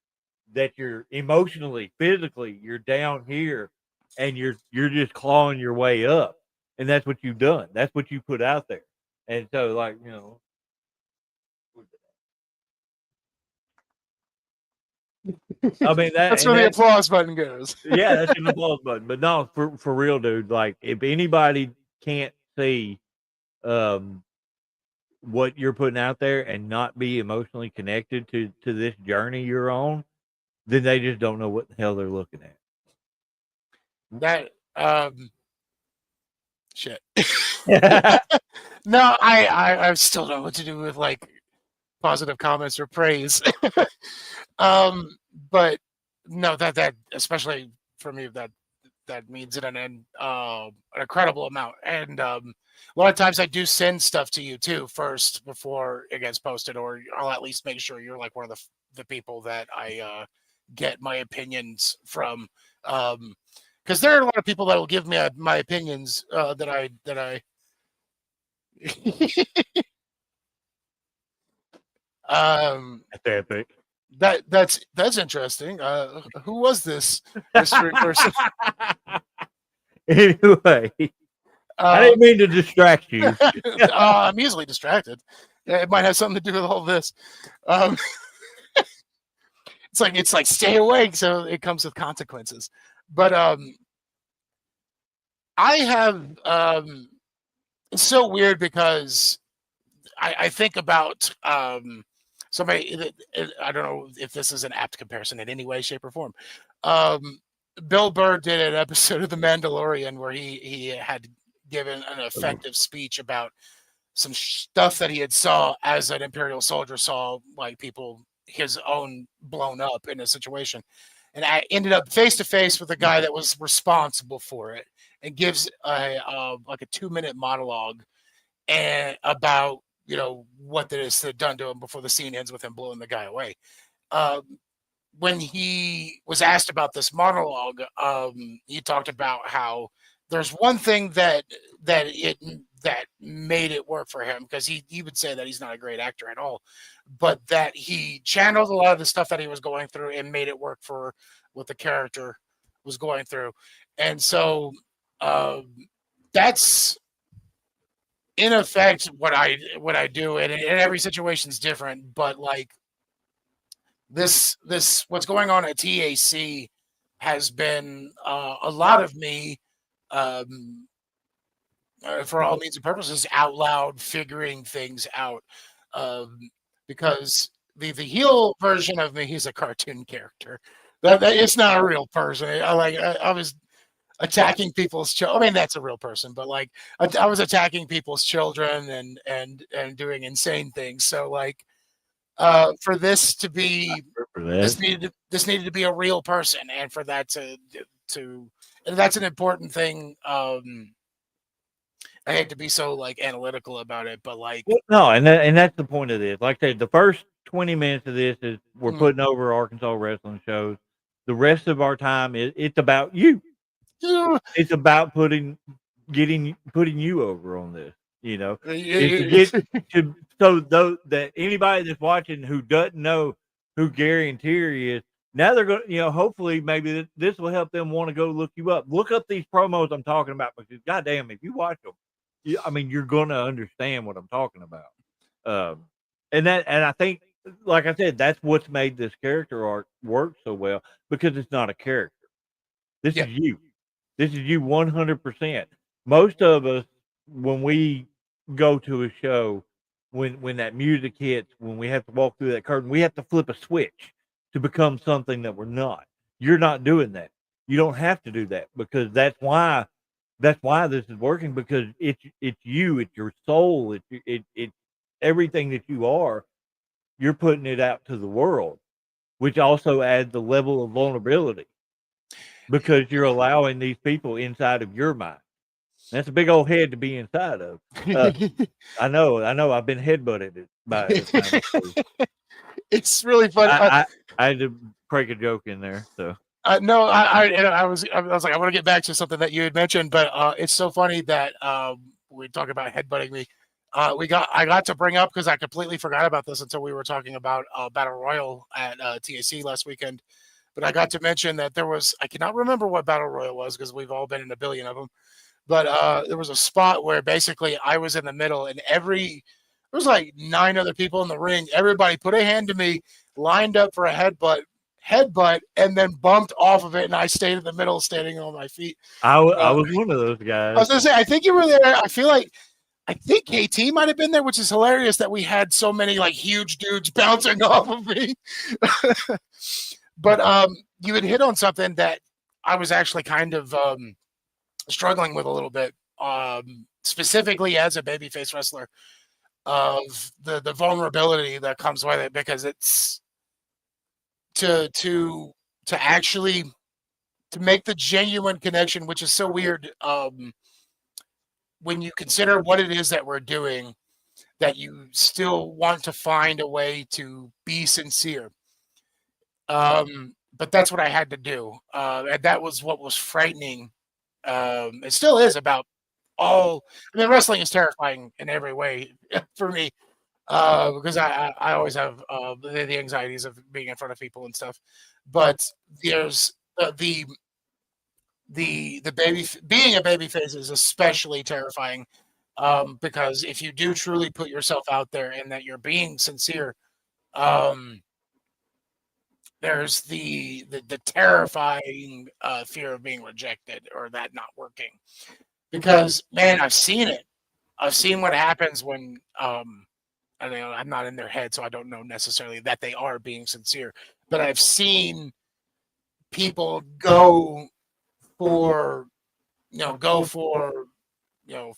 that you're emotionally, physically, you're down here, and you're just clawing your way up, and that's what you've done. That's what you put out there, and so like I mean that, That's and where the that applause button goes. yeah, that's an applause button. But no, for real, dude. Like if anybody can't see um what you're putting out there and not be emotionally connected to this journey you're on, then they just don't know what the hell they're looking at. That shit. No, I still don't know what to do with like positive comments or praise. um, but no, that especially for me that means an incredible amount. And a lot of times I do send stuff to you too first before it gets posted, or I'll at least make sure you're like one of the people that I get my opinions from. Because there are a lot of people that will give me my opinions that I That's epic. That's interesting. Who was this mystery person? Anyway, I didn't mean to distract you. I'm easily distracted. It might have something to do with all this. It's like stay awake, so it comes with consequences. But I have it's so weird because I think about somebody. I don't know if this is an apt comparison in any way, shape, or form. Bill Burr did an episode of The Mandalorian where he had given an effective speech about some stuff that he had saw as an Imperial soldier, saw like people his own blown up in a situation, and I ended up face to face with the guy that was responsible for it, and gives like a 2-minute monologue and about what this had done to him before the scene ends with him blowing the guy away. When he was asked about this monologue, he talked about how there's one thing that made it work for him, because he would say that he's not a great actor at all, but that he channeled a lot of the stuff that he was going through and made it work for what the character was going through. And so that's in effect what I do, and every situation's different, but like this what's going on at TAC has been a lot of me for all means and purposes out loud figuring things out, because the heel version of me, he's a cartoon character. That it's not a real person. I was attacking people's children. I mean, that's a real person, but like I was attacking people's children and doing insane things. So like for this to be this needed to be a real person, and for that to and that's an important thing. I hate to be so like analytical about it, but like no, and that's the point of this. Like I said, the first 20 minutes of this is we're putting over Arkansas wrestling shows. The rest of our time it's about you. Yeah. It's about putting you over on this. So that anybody that's watching who doesn't know who Gary and Terry is, now they're going to, hopefully maybe this will help them want to go look you up. Look up these promos I'm talking about, because goddamn, if you watch them, you're going to understand what I'm talking about. And I think, like I said, that's what's made this character arc work so well, because it's not a character. This is you. This is you 100%. Most of us, when we go to a show, when that music hits, when we have to walk through that curtain, we have to flip a switch to become something that we're not. You're not doing that. You don't have to do that, because that's why this is working, because it's you, it's your soul, it's everything that you are. You're putting it out to the world, which also adds a level of vulnerability, because you're allowing these people inside of your mind. That's a big old head to be inside of. I know. I've been headbutted by it. It's really funny. I had to break a joke in there. So no, I was like, I want to get back to something that you had mentioned, but it's so funny that we talk about headbutting me. I got to bring up, because I completely forgot about this until we were talking about Battle Royal at TAC last weekend. But I got to mention that I cannot remember what Battle Royal was, because we've all been in a billion of them. But there was a spot where basically I was in the middle, and there was like 9 other people in the ring. Everybody put a hand to me, lined up for a headbutt, and then bumped off of it, and I stayed in the middle, standing on my feet. I was one of those guys. I was gonna say, I think you were there. I think KT might have been there, which is hilarious that we had so many like huge dudes bouncing off of me. But you had hit on something that I was actually kind of struggling with a little bit, specifically as a babyface wrestler, of the vulnerability that comes with it, because it's to actually to make the genuine connection, which is so weird when you consider what it is that we're doing, that you still want to find a way to be sincere. but that's what I had to do, and that was what was frightening. It still is about all. I mean, wrestling is terrifying in every way for me because I always have the anxieties of being in front of people and stuff. But there's the being a baby face is especially terrifying because if you do truly put yourself out there and that you're being sincere, um, there's the terrifying fear of being rejected or that not working. Because man, I've seen it. I've seen what happens when I mean, I'm not in their head, so I don't know necessarily that they are being sincere. But I've seen people for go for you know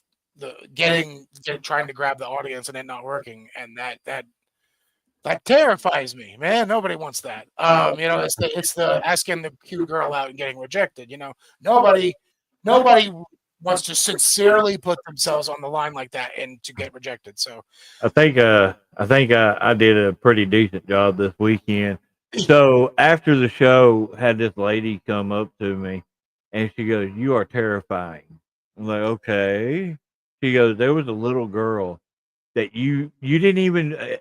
trying to grab the audience and it not working, and that terrifies me, man. Nobody wants that. It's the asking the cute girl out and getting rejected. Nobody wants to sincerely put themselves on the line like that and to get rejected. So I did a pretty decent job this weekend. So after the show, had this lady come up to me, and she goes, "You are terrifying." I'm like, "Okay." She goes, "There was a little girl that you didn't even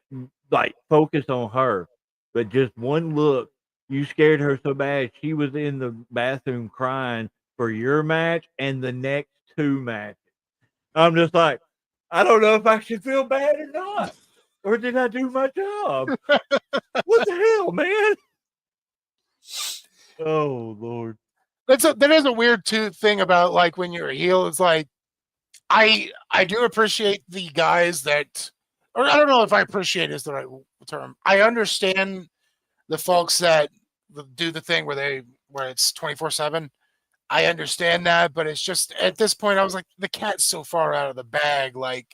like focus on her, but just one look, you scared her so bad she was in the bathroom crying for your match and the next two matches." I'm just like, I don't know if I should feel bad or not, or did I do my job? What the hell, man? Oh Lord. that is a weird thing about like when you're a heel. It's like I do appreciate the guys that, or I don't know if I appreciate is the right term. I understand the folks that do the thing where it's 24/7. I understand that, but it's just at this point I was like the cat's so far out of the bag. Like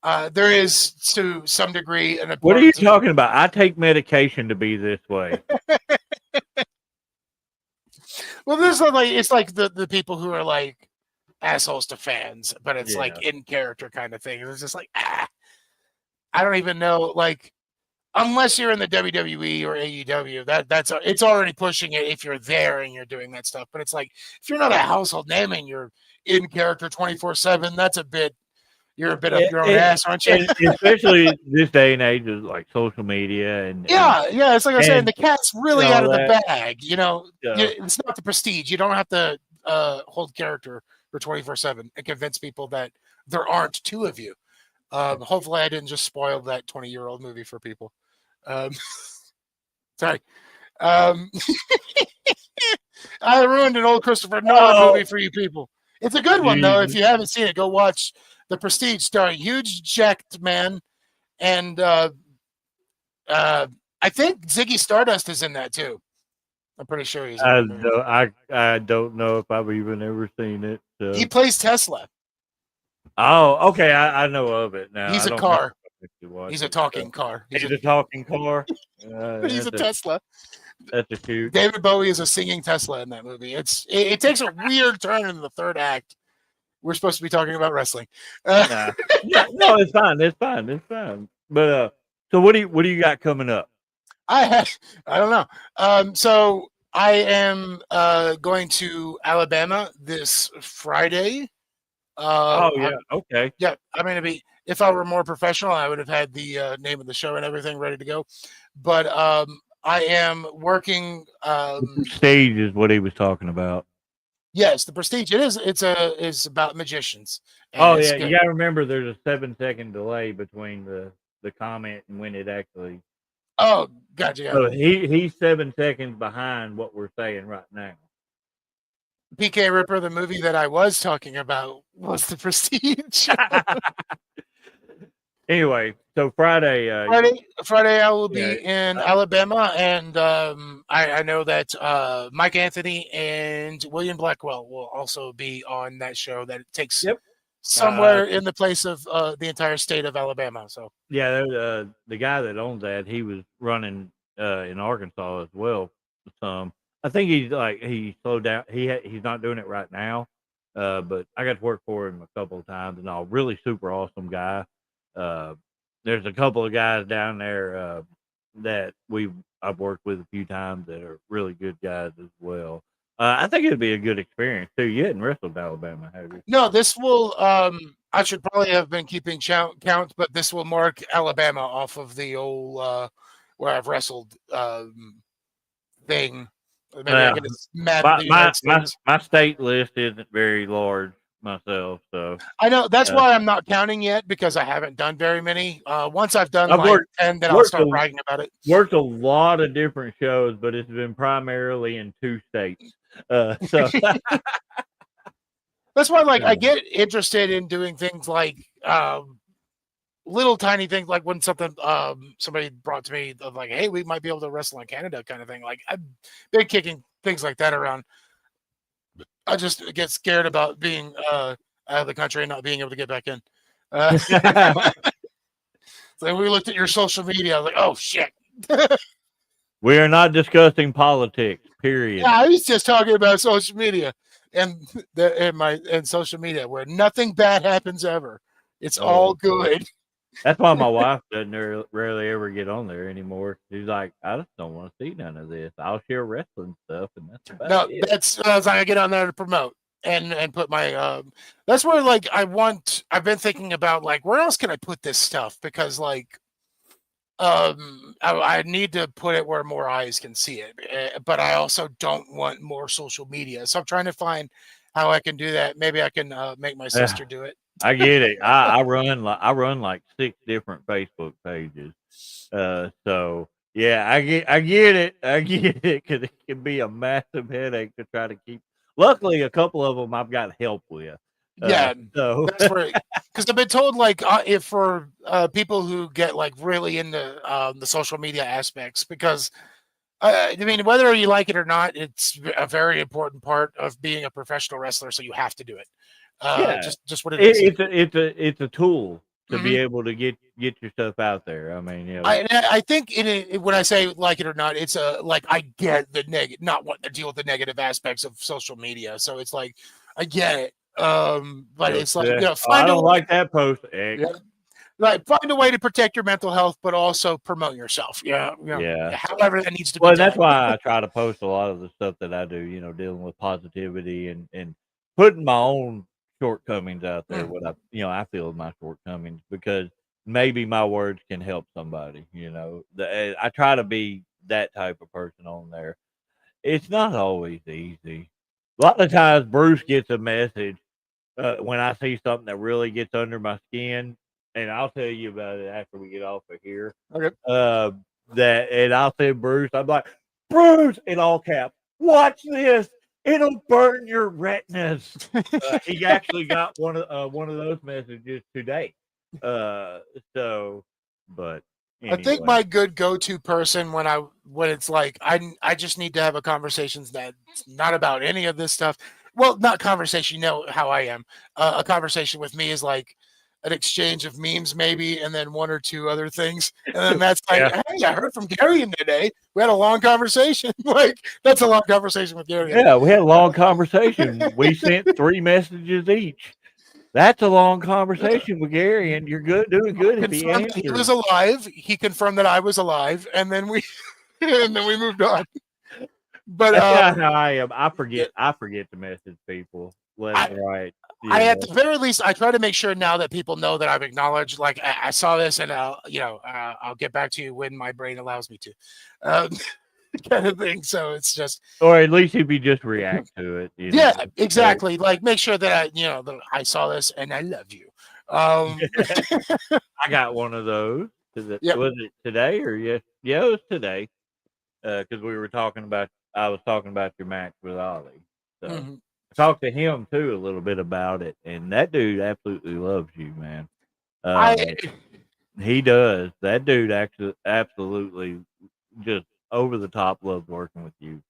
there is to some degree an What are you importance. talking about? I take medication to be this way. Well, this is like it's like the people who are like assholes to fans, but it's Yeah. like in character kind of thing. It's just like I don't even know. Like unless you're in the WWE or AEW, it's already pushing it if you're there and you're doing that stuff. But it's like if you're not a household name and you're in character 24/7, you're a bit up your own ass, aren't you? And especially this day and age of like social media and Yeah. It's like I was saying, the and cat's really all out of the that. bag. Yeah. It's not the prestige. You don't have to hold character for 24/7 and convince people that there aren't two of you. Hopefully, I didn't just spoil that 20-year-old movie for people. Sorry. I ruined an old Christopher Nolan movie for you people. It's a good one, though. If you haven't seen it, go watch The Prestige, starring Huge Jacked Man. And I think Ziggy Stardust is in that, too. I'm pretty sure he's in that movie. I don't know if I've even ever seen it. So. He plays Tesla. Oh, okay. I know of it now. He's a car. He's a talking car. He's a talking car. He's a Tesla. That's a shoot. David Bowie is a singing Tesla in that movie. It takes a weird turn in the third act. We're supposed to be talking about wrestling. No, it's fine. It's fine. But so what do you got coming up? I don't know. So I am going to Alabama this Friday. Okay. Yeah, I'm going to be. If I were more professional, I would have had the name of the show and everything ready to go. But I am working. Stage is what he was talking about. Yes, The Prestige. It is. It's about magicians. Oh yeah, you got to remember there's a 7-second delay between the comment and when it actually. Oh, gotcha. So he's 7 seconds behind what we're saying right now. PK Ripper, the movie that I was talking about, was The Prestige. Anyway, so Friday I will be in Alabama, and I know that Mike Anthony and William Blackwell will also be on that show that takes somewhere in the place of the entire state of Alabama. So yeah, the guy that owns that, he was running in Arkansas as well. I think he slowed down. He's not doing it right now, but I got to work for him a couple of times, and really super awesome guy. There's a couple of guys down there that we I've worked with a few times that are really good guys as well. I think it'd be a good experience too. You hadn't wrestled Alabama, have you? No, this will. I should probably have been keeping count, but this will mark Alabama off of the old where I've wrestled thing. Maybe I get mad at My the United my States. my state list isn't very large myself, so I know that's why I'm not counting yet because I haven't done very many. Once I've done I've like worked 10, then I'll worked start a bragging about it. worked a lot of different shows, but it's been primarily in 2 states. So That's why, like, I get interested in doing things like little tiny things, like when something somebody brought to me of like, hey, we might be able to wrestle in Canada, kind of thing. Like I've been kicking things like that around. I just get scared about being out of the country and not being able to get back in. So we looked at your social media. I was like, oh shit. we are not discussing politics. Period. Yeah, I was just talking about social media and social media where nothing bad happens ever. It's all good. That's why my wife doesn't rarely ever get on there anymore. She's like, I just don't want to see none of this. I'll share wrestling stuff, and that's about it. That's like I get on there to promote and put my that's where like I've been thinking about like where else can I put this stuff, because like I need to put it where more eyes can see it, but I also don't want more social media, so I'm trying to find how I can do that. Maybe I can make my sister do it. I get it. I run like 6 different Facebook pages. So yeah, I get it. I get it, because it can be a massive headache to try to keep. Luckily, a couple of them I've got help with. Yeah, so that's where, because I've been told like if for people who get like really into the social media aspects, because I mean, whether you like it or not, it's a very important part of being a professional wrestler. So you have to do it. yeah, Just what it is. It's a tool to be able to get your stuff out there. I mean, you know, I think when I say like it or not, it's like I get the negative, not wanting to deal with the negative aspects of social media. So it's like I get it. But it's like, you know, I don't like that post. Yeah. Like find a way to protect your mental health, but also promote yourself. Yeah, Yeah. However that needs to be. Well, done. that's why I try to post a lot of the stuff that I do. You know, dealing with positivity and putting my own shortcomings out there. What I feel is my shortcomings, because maybe my words can help somebody. You know, I try to be that type of person on there. It's not always easy. A lot of times, Bruce gets a message when I see something that really gets under my skin, and I'll tell you about it after we get off of here. Okay. And I'll say, Bruce, I'm like, Bruce, in all caps, watch this. It'll burn your retinas. He actually got one of those messages today. But anyway. I think my good go-to person when it's like I just need to have a conversation that's not about any of this stuff. Well, not conversation, you know how I am. A conversation with me is like an exchange of memes, maybe, and then one or two other things. And then that's like, hey, I heard from Gary today. We had a long conversation. Like, that's a long conversation with Gary. Yeah, we had a long conversation. We sent 3 messages each. That's a long conversation with Gary, and you're doing good if he answers. He was alive. He confirmed that I was alive, and then we moved on. But that's not how I am. I forget to message people. Right. I at the very least I try to make sure now that people know that I've acknowledged. Like I saw this, and I'll get back to you when my brain allows me to, kind of thing. So it's just, or at least if you just react to it. Yeah, exactly. Like make sure that I saw this and I love you. I got one of those. Was it today or yes? Yeah, it was today. Because I was talking about your match with Ollie. So I talked to him too a little bit about it, and that dude absolutely loves you, man. He does. That dude actually absolutely just over the top loves working with you.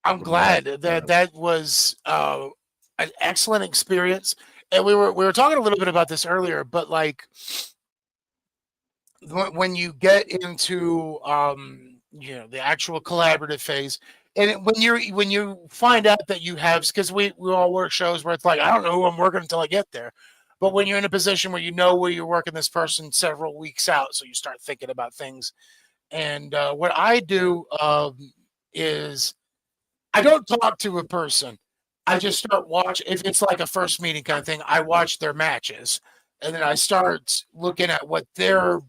I'm glad that was an excellent experience, and we were talking a little bit about this earlier, but like when you get into the actual collaborative phase, and when you find out that you have, because we all work shows where it's like, I don't know who I'm working until I get there. But when you're in a position where you know where you're working this person several weeks out, so you start thinking about things, And what I do is I don't talk to a person. I just start watch. If it's like a first meeting kind of thing, I watch their matches, and then I start looking at what their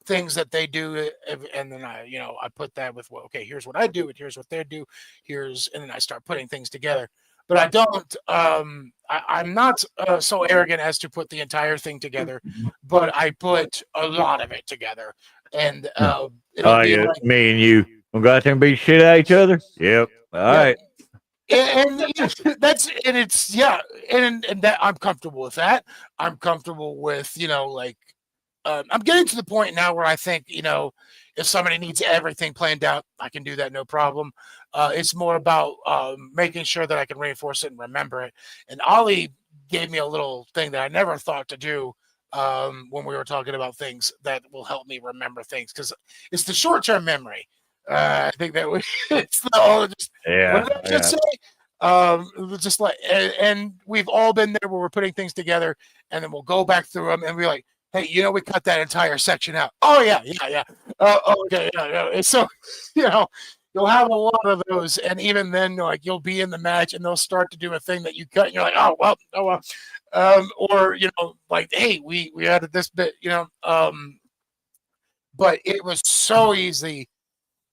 things that they do, and then I put that with, well, okay, here's what I do, and here's what they do, and then I start putting things together. But I don't. I'm not so arrogant as to put the entire thing together, but I put a lot of it together, and it'll be yeah, like, me and you. We go out there and beat shit out of each other. Yep. All yeah, right. it's yeah, and that I'm comfortable with that. I'm comfortable with like I'm getting to the point now where I think if somebody needs everything planned out, I can do that, no problem. It's more about making sure that I can reinforce it and remember it. And Ollie gave me a little thing that I never thought to do when we were talking about things that will help me remember things, because it's the short-term memory. I think that it's the all just Yeah. what did I just say? It was just like, and we've all been there where we're putting things together, and then we'll go back through them and we're like, hey, we cut that entire section out. Oh yeah. Okay, yeah. And so, you'll have a lot of those, and even then, like, you'll be in the match, and they'll start to do a thing that you cut, and you're like, oh well. Or like, hey, we added this bit, but it was so easy.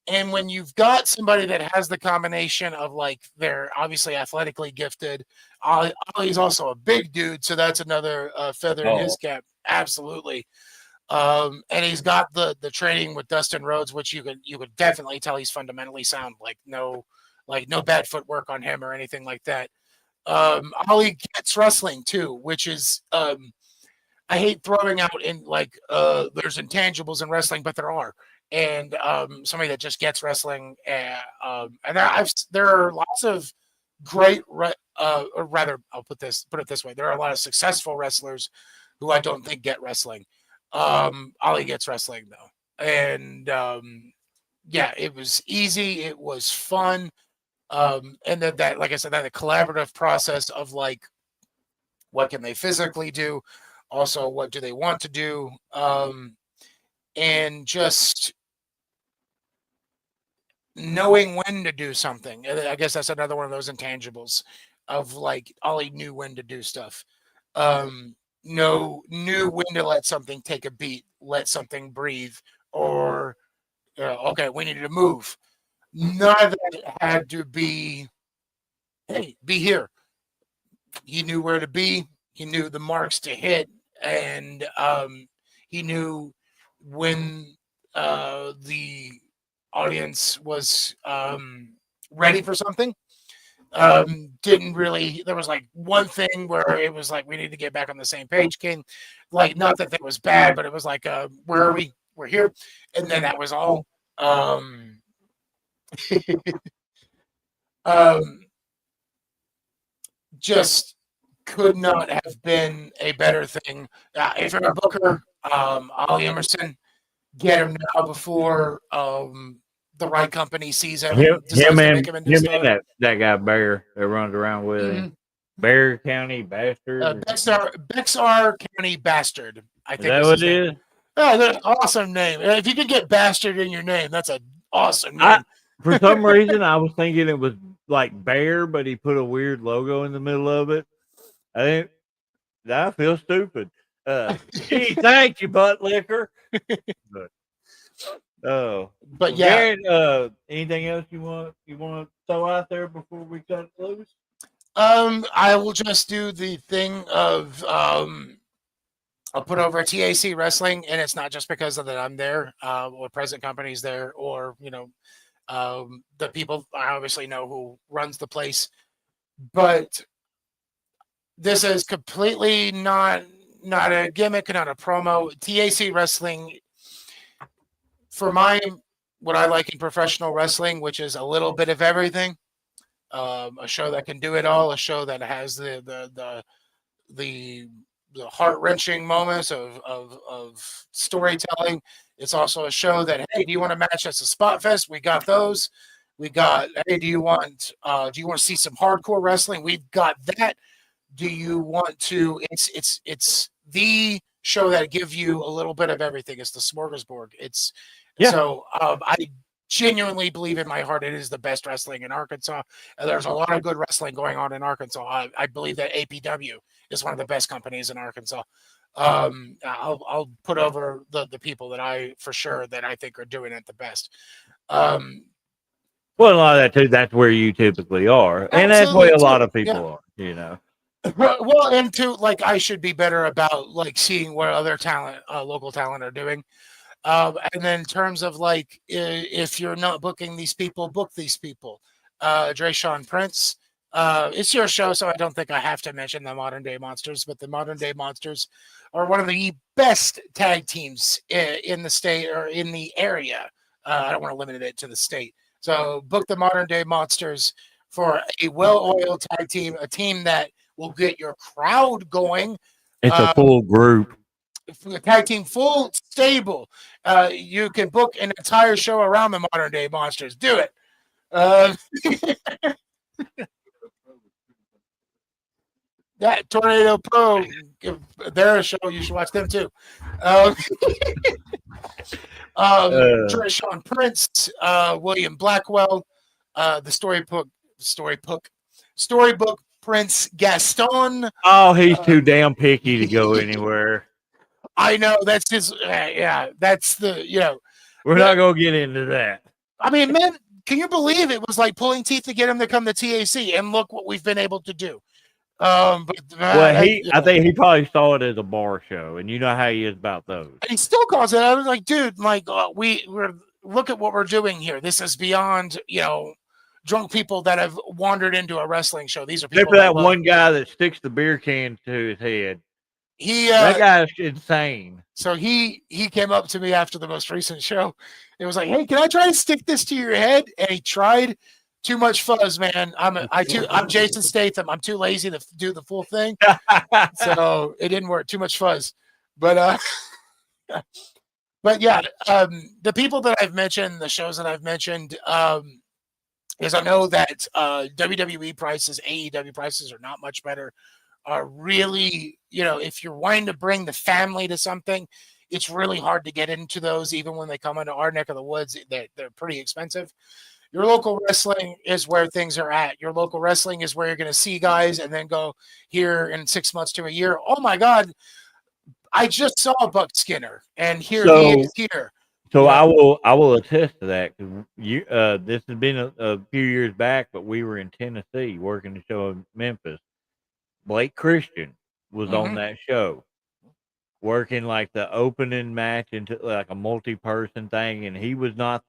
And when you've got somebody that has the combination of, like, they're obviously athletically gifted, Ollie's also a big dude, so that's another feather in his cap. Absolutely. And he's got the training with Dustin Rhodes, which you could definitely tell he's fundamentally sound. Like no bad footwork on him or anything like that. Ollie gets wrestling too, which is I hate throwing out in like there's intangibles in wrestling, but there are. And somebody that just gets wrestling, and there are lots of great, or rather, I'll put it this way: there are a lot of successful wrestlers who I don't think get wrestling. Ollie gets wrestling though, and yeah, it was easy, it was fun, and that, like I said, that collaborative process of, like, what can they physically do, also what do they want to do, and just knowing when to do something. I guess that's another one of those intangibles of, like, Ollie knew when to do stuff. Knew when to let something take a beat, let something breathe, or okay, we needed to move. None of that had to be, hey, be here. He knew where to be. He knew the marks to hit, and he knew when the audience was ready for something. Didn't really, there was like one thing where it was like, we need to get back on the same page, King. Like, not that was bad, but it was like, where are we? We're here. And then that was all. Just could not have been a better thing. If you're a booker, Ollie Emerson, get him now before the right company sees him and decides to make him into and that guy Bear that runs around with him. Bear County Bastard. Bexar County Bastard, I think. Is that what it is? Oh, that's an awesome name. If you can get Bastard in your name, that's an awesome name. For some reason, I was thinking it was like Bear, but he put a weird logo in the middle of it. I feel stupid. Gee, thank you, butt liquor. But yeah. Garrett, anything else you want to throw out there before we cut loose? I will just do the thing of I'll put over TAC Wrestling, and it's not just because of that I'm there, or present company's there, or the people I obviously know who runs the place, but this is completely not a gimmick, not a promo. TAC Wrestling, for what I like in professional wrestling, which is a little bit of everything. A show that can do it all, a show that has the heart-wrenching moments of storytelling. It's also a show that, hey, do you want to match us a spot fest? We got those. We got, hey, do you want to see some hardcore wrestling? We've got that. Do you want to? It's the show that gives you a little bit of everything. It's the smorgasbord. It's Yeah. So I genuinely believe in my heart it is the best wrestling in Arkansas. There's a lot of good wrestling going on in Arkansas. I believe that APW is one of the best companies in Arkansas. I'll put over the people that I for sure that I think are doing it the best. Well, a lot of that too. That's where you typically are, and that's Absolutely where a lot too. of people Yeah. are. You know. Well, and to like, I should be better about like seeing what other talent, local talent, are doing. And then in terms of like, if you're not booking these people, book these people. Drayshawn Prince. It's your show, so I don't think I have to mention the Modern Day Monsters, but the Modern Day Monsters are one of the best tag teams in the state or in the area. I don't want to limit it to the state. So book the Modern Day Monsters for a well-oiled tag team, a team that will get your crowd going. It's a full group. The tag team full stable. You can book an entire show around the Modern Day Monsters. Do it. That Tornado Pro, they're a show. You should watch them too. Sean Prince, William Blackwell, the Storybook Prince Gaston. Oh, he's too damn picky to go anywhere. I know that's his. Yeah, that's the We're not gonna get into that. I mean, man, can you believe it was like pulling teeth to get him to come to TAC? And look what we've been able to do. Well, I think he probably saw it as a bar show, and you know how he is about those. And he still calls it. I was like, dude, like we're look at what we're doing here. This is beyond drunk people that have wandered into a wrestling show. These are people. Except for that one guy that sticks the beer can to his head. That guy's insane. So he came up to me after the most recent show. It was like, hey, can I try to stick this to your head? And he tried. Too much fuzz, man. I'm Jason Statham. I'm too lazy to do the full thing, so it didn't work. Too much fuzz, but yeah, the people that I've mentioned, the shows that I've mentioned, is I know that WWE prices, AEW prices are not much better. Are really, if you're wanting to bring the family to something, it's really hard to get into those, even when they come into our neck of the woods. They're pretty expensive. Your local wrestling is where things are at. Your local wrestling is where you're going to see guys and then go here in 6 months to a year. Oh my God, I just saw Buck Skinner, and he is here. So I will attest to that, because this has been a few years back, but we were in Tennessee working the show in Memphis. Blake Christian was on that show, working like the opening match into like a multi-person thing, and he was not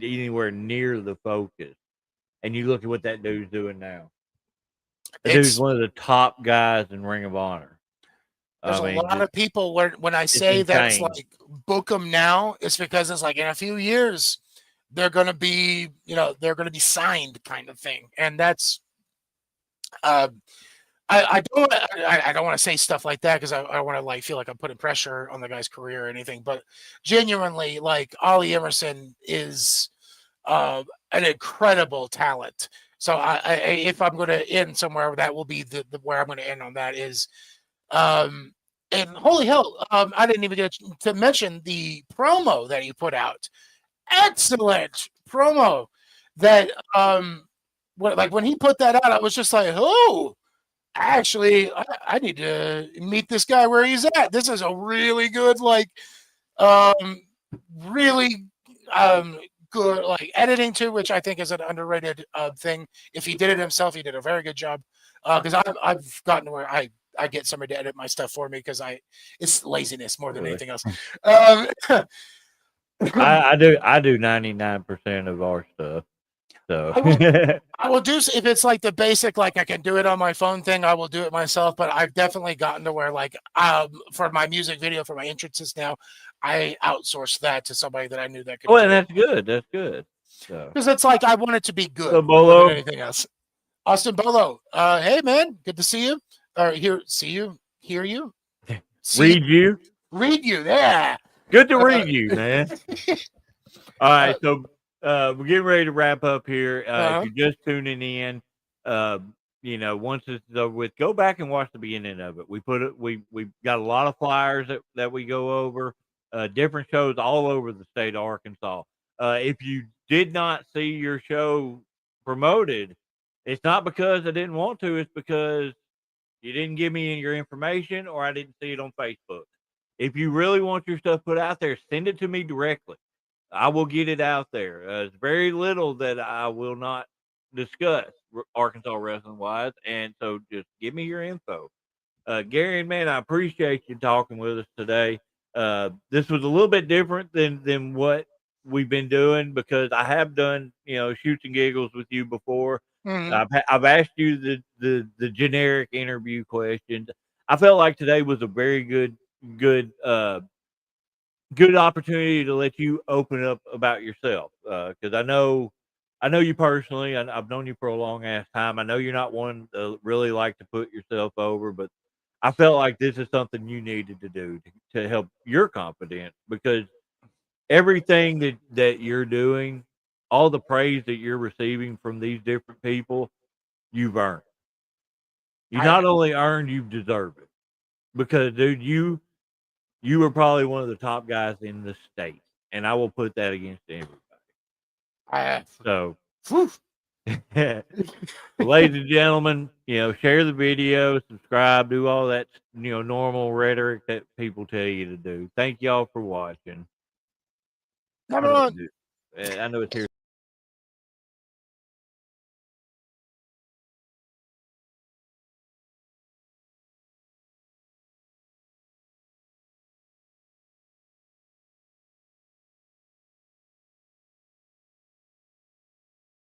anywhere near the focus. And you look at what that dude's doing now. That dude's one of the top guys in Ring of Honor. There's a lot of people when I say that it's like book them now, it's because it's like in a few years they're gonna be signed kind of thing, and that's I don't want to say stuff like that because I want to like feel like I'm putting pressure on the guy's career or anything, but genuinely, like Ollie Emerson is an incredible talent. So if I'm going to end somewhere, that will be the where I'm going to end on that is, and holy hell, I didn't even get to mention the promo that he put out. Excellent promo that when he put that out, I was just like, oh. Actually, I need to meet this guy where he's at. This is a really good, really good, editing too, which I think is an underrated thing. If he did it himself, he did a very good job. Because I've gotten to where I get somebody to edit my stuff for me because it's laziness more than anything else. I do 99% of our stuff. So I will do if it's like the basic, like I can do it on my phone thing, I will do it myself. But I've definitely gotten to where for my music video, for my entrances now, I outsourced that to somebody that I knew that could. Oh, and that's good. That's good. Because it's like I want it to be good more than anything else. Austin Bolo, hey man, good to see you. Hear you, read you. Yeah, good to read you, man. All right, so. We're getting ready to wrap up here. If you're just tuning in, once this is over with, go back and watch the beginning of it. We got a lot of flyers that we go over. different shows all over the state of Arkansas. If you did not see your show promoted, it's not because I didn't want to. It's because you didn't give me your information or I didn't see it on Facebook. If you really want your stuff put out there, send it to me directly. I will get it out there. It's very little that I will not discuss Arkansas wrestling wise. And so just give me your info. Gary, man, I appreciate you talking with us today. This was a little bit different than what we've been doing because I have done shoots and giggles with you before. Mhm. I've asked you the generic interview questions. I felt like today was a very good good opportunity to let you open up about yourself because I know you personally. I've known you for a long ass time. I know you're not one to really like to put yourself over, but I felt like this is something you needed to do to help your confidence because everything that you're doing, all the praise that you're receiving from these different people, you've earned. You I not only earned, you've deserved it because, dude, you were probably one of the top guys in the state, and I will put that against everybody. I So, whew. ladies and gentlemen, share the video, subscribe, do all that, normal rhetoric that people tell you to do. Thank y'all for watching. Number one. I know it's here.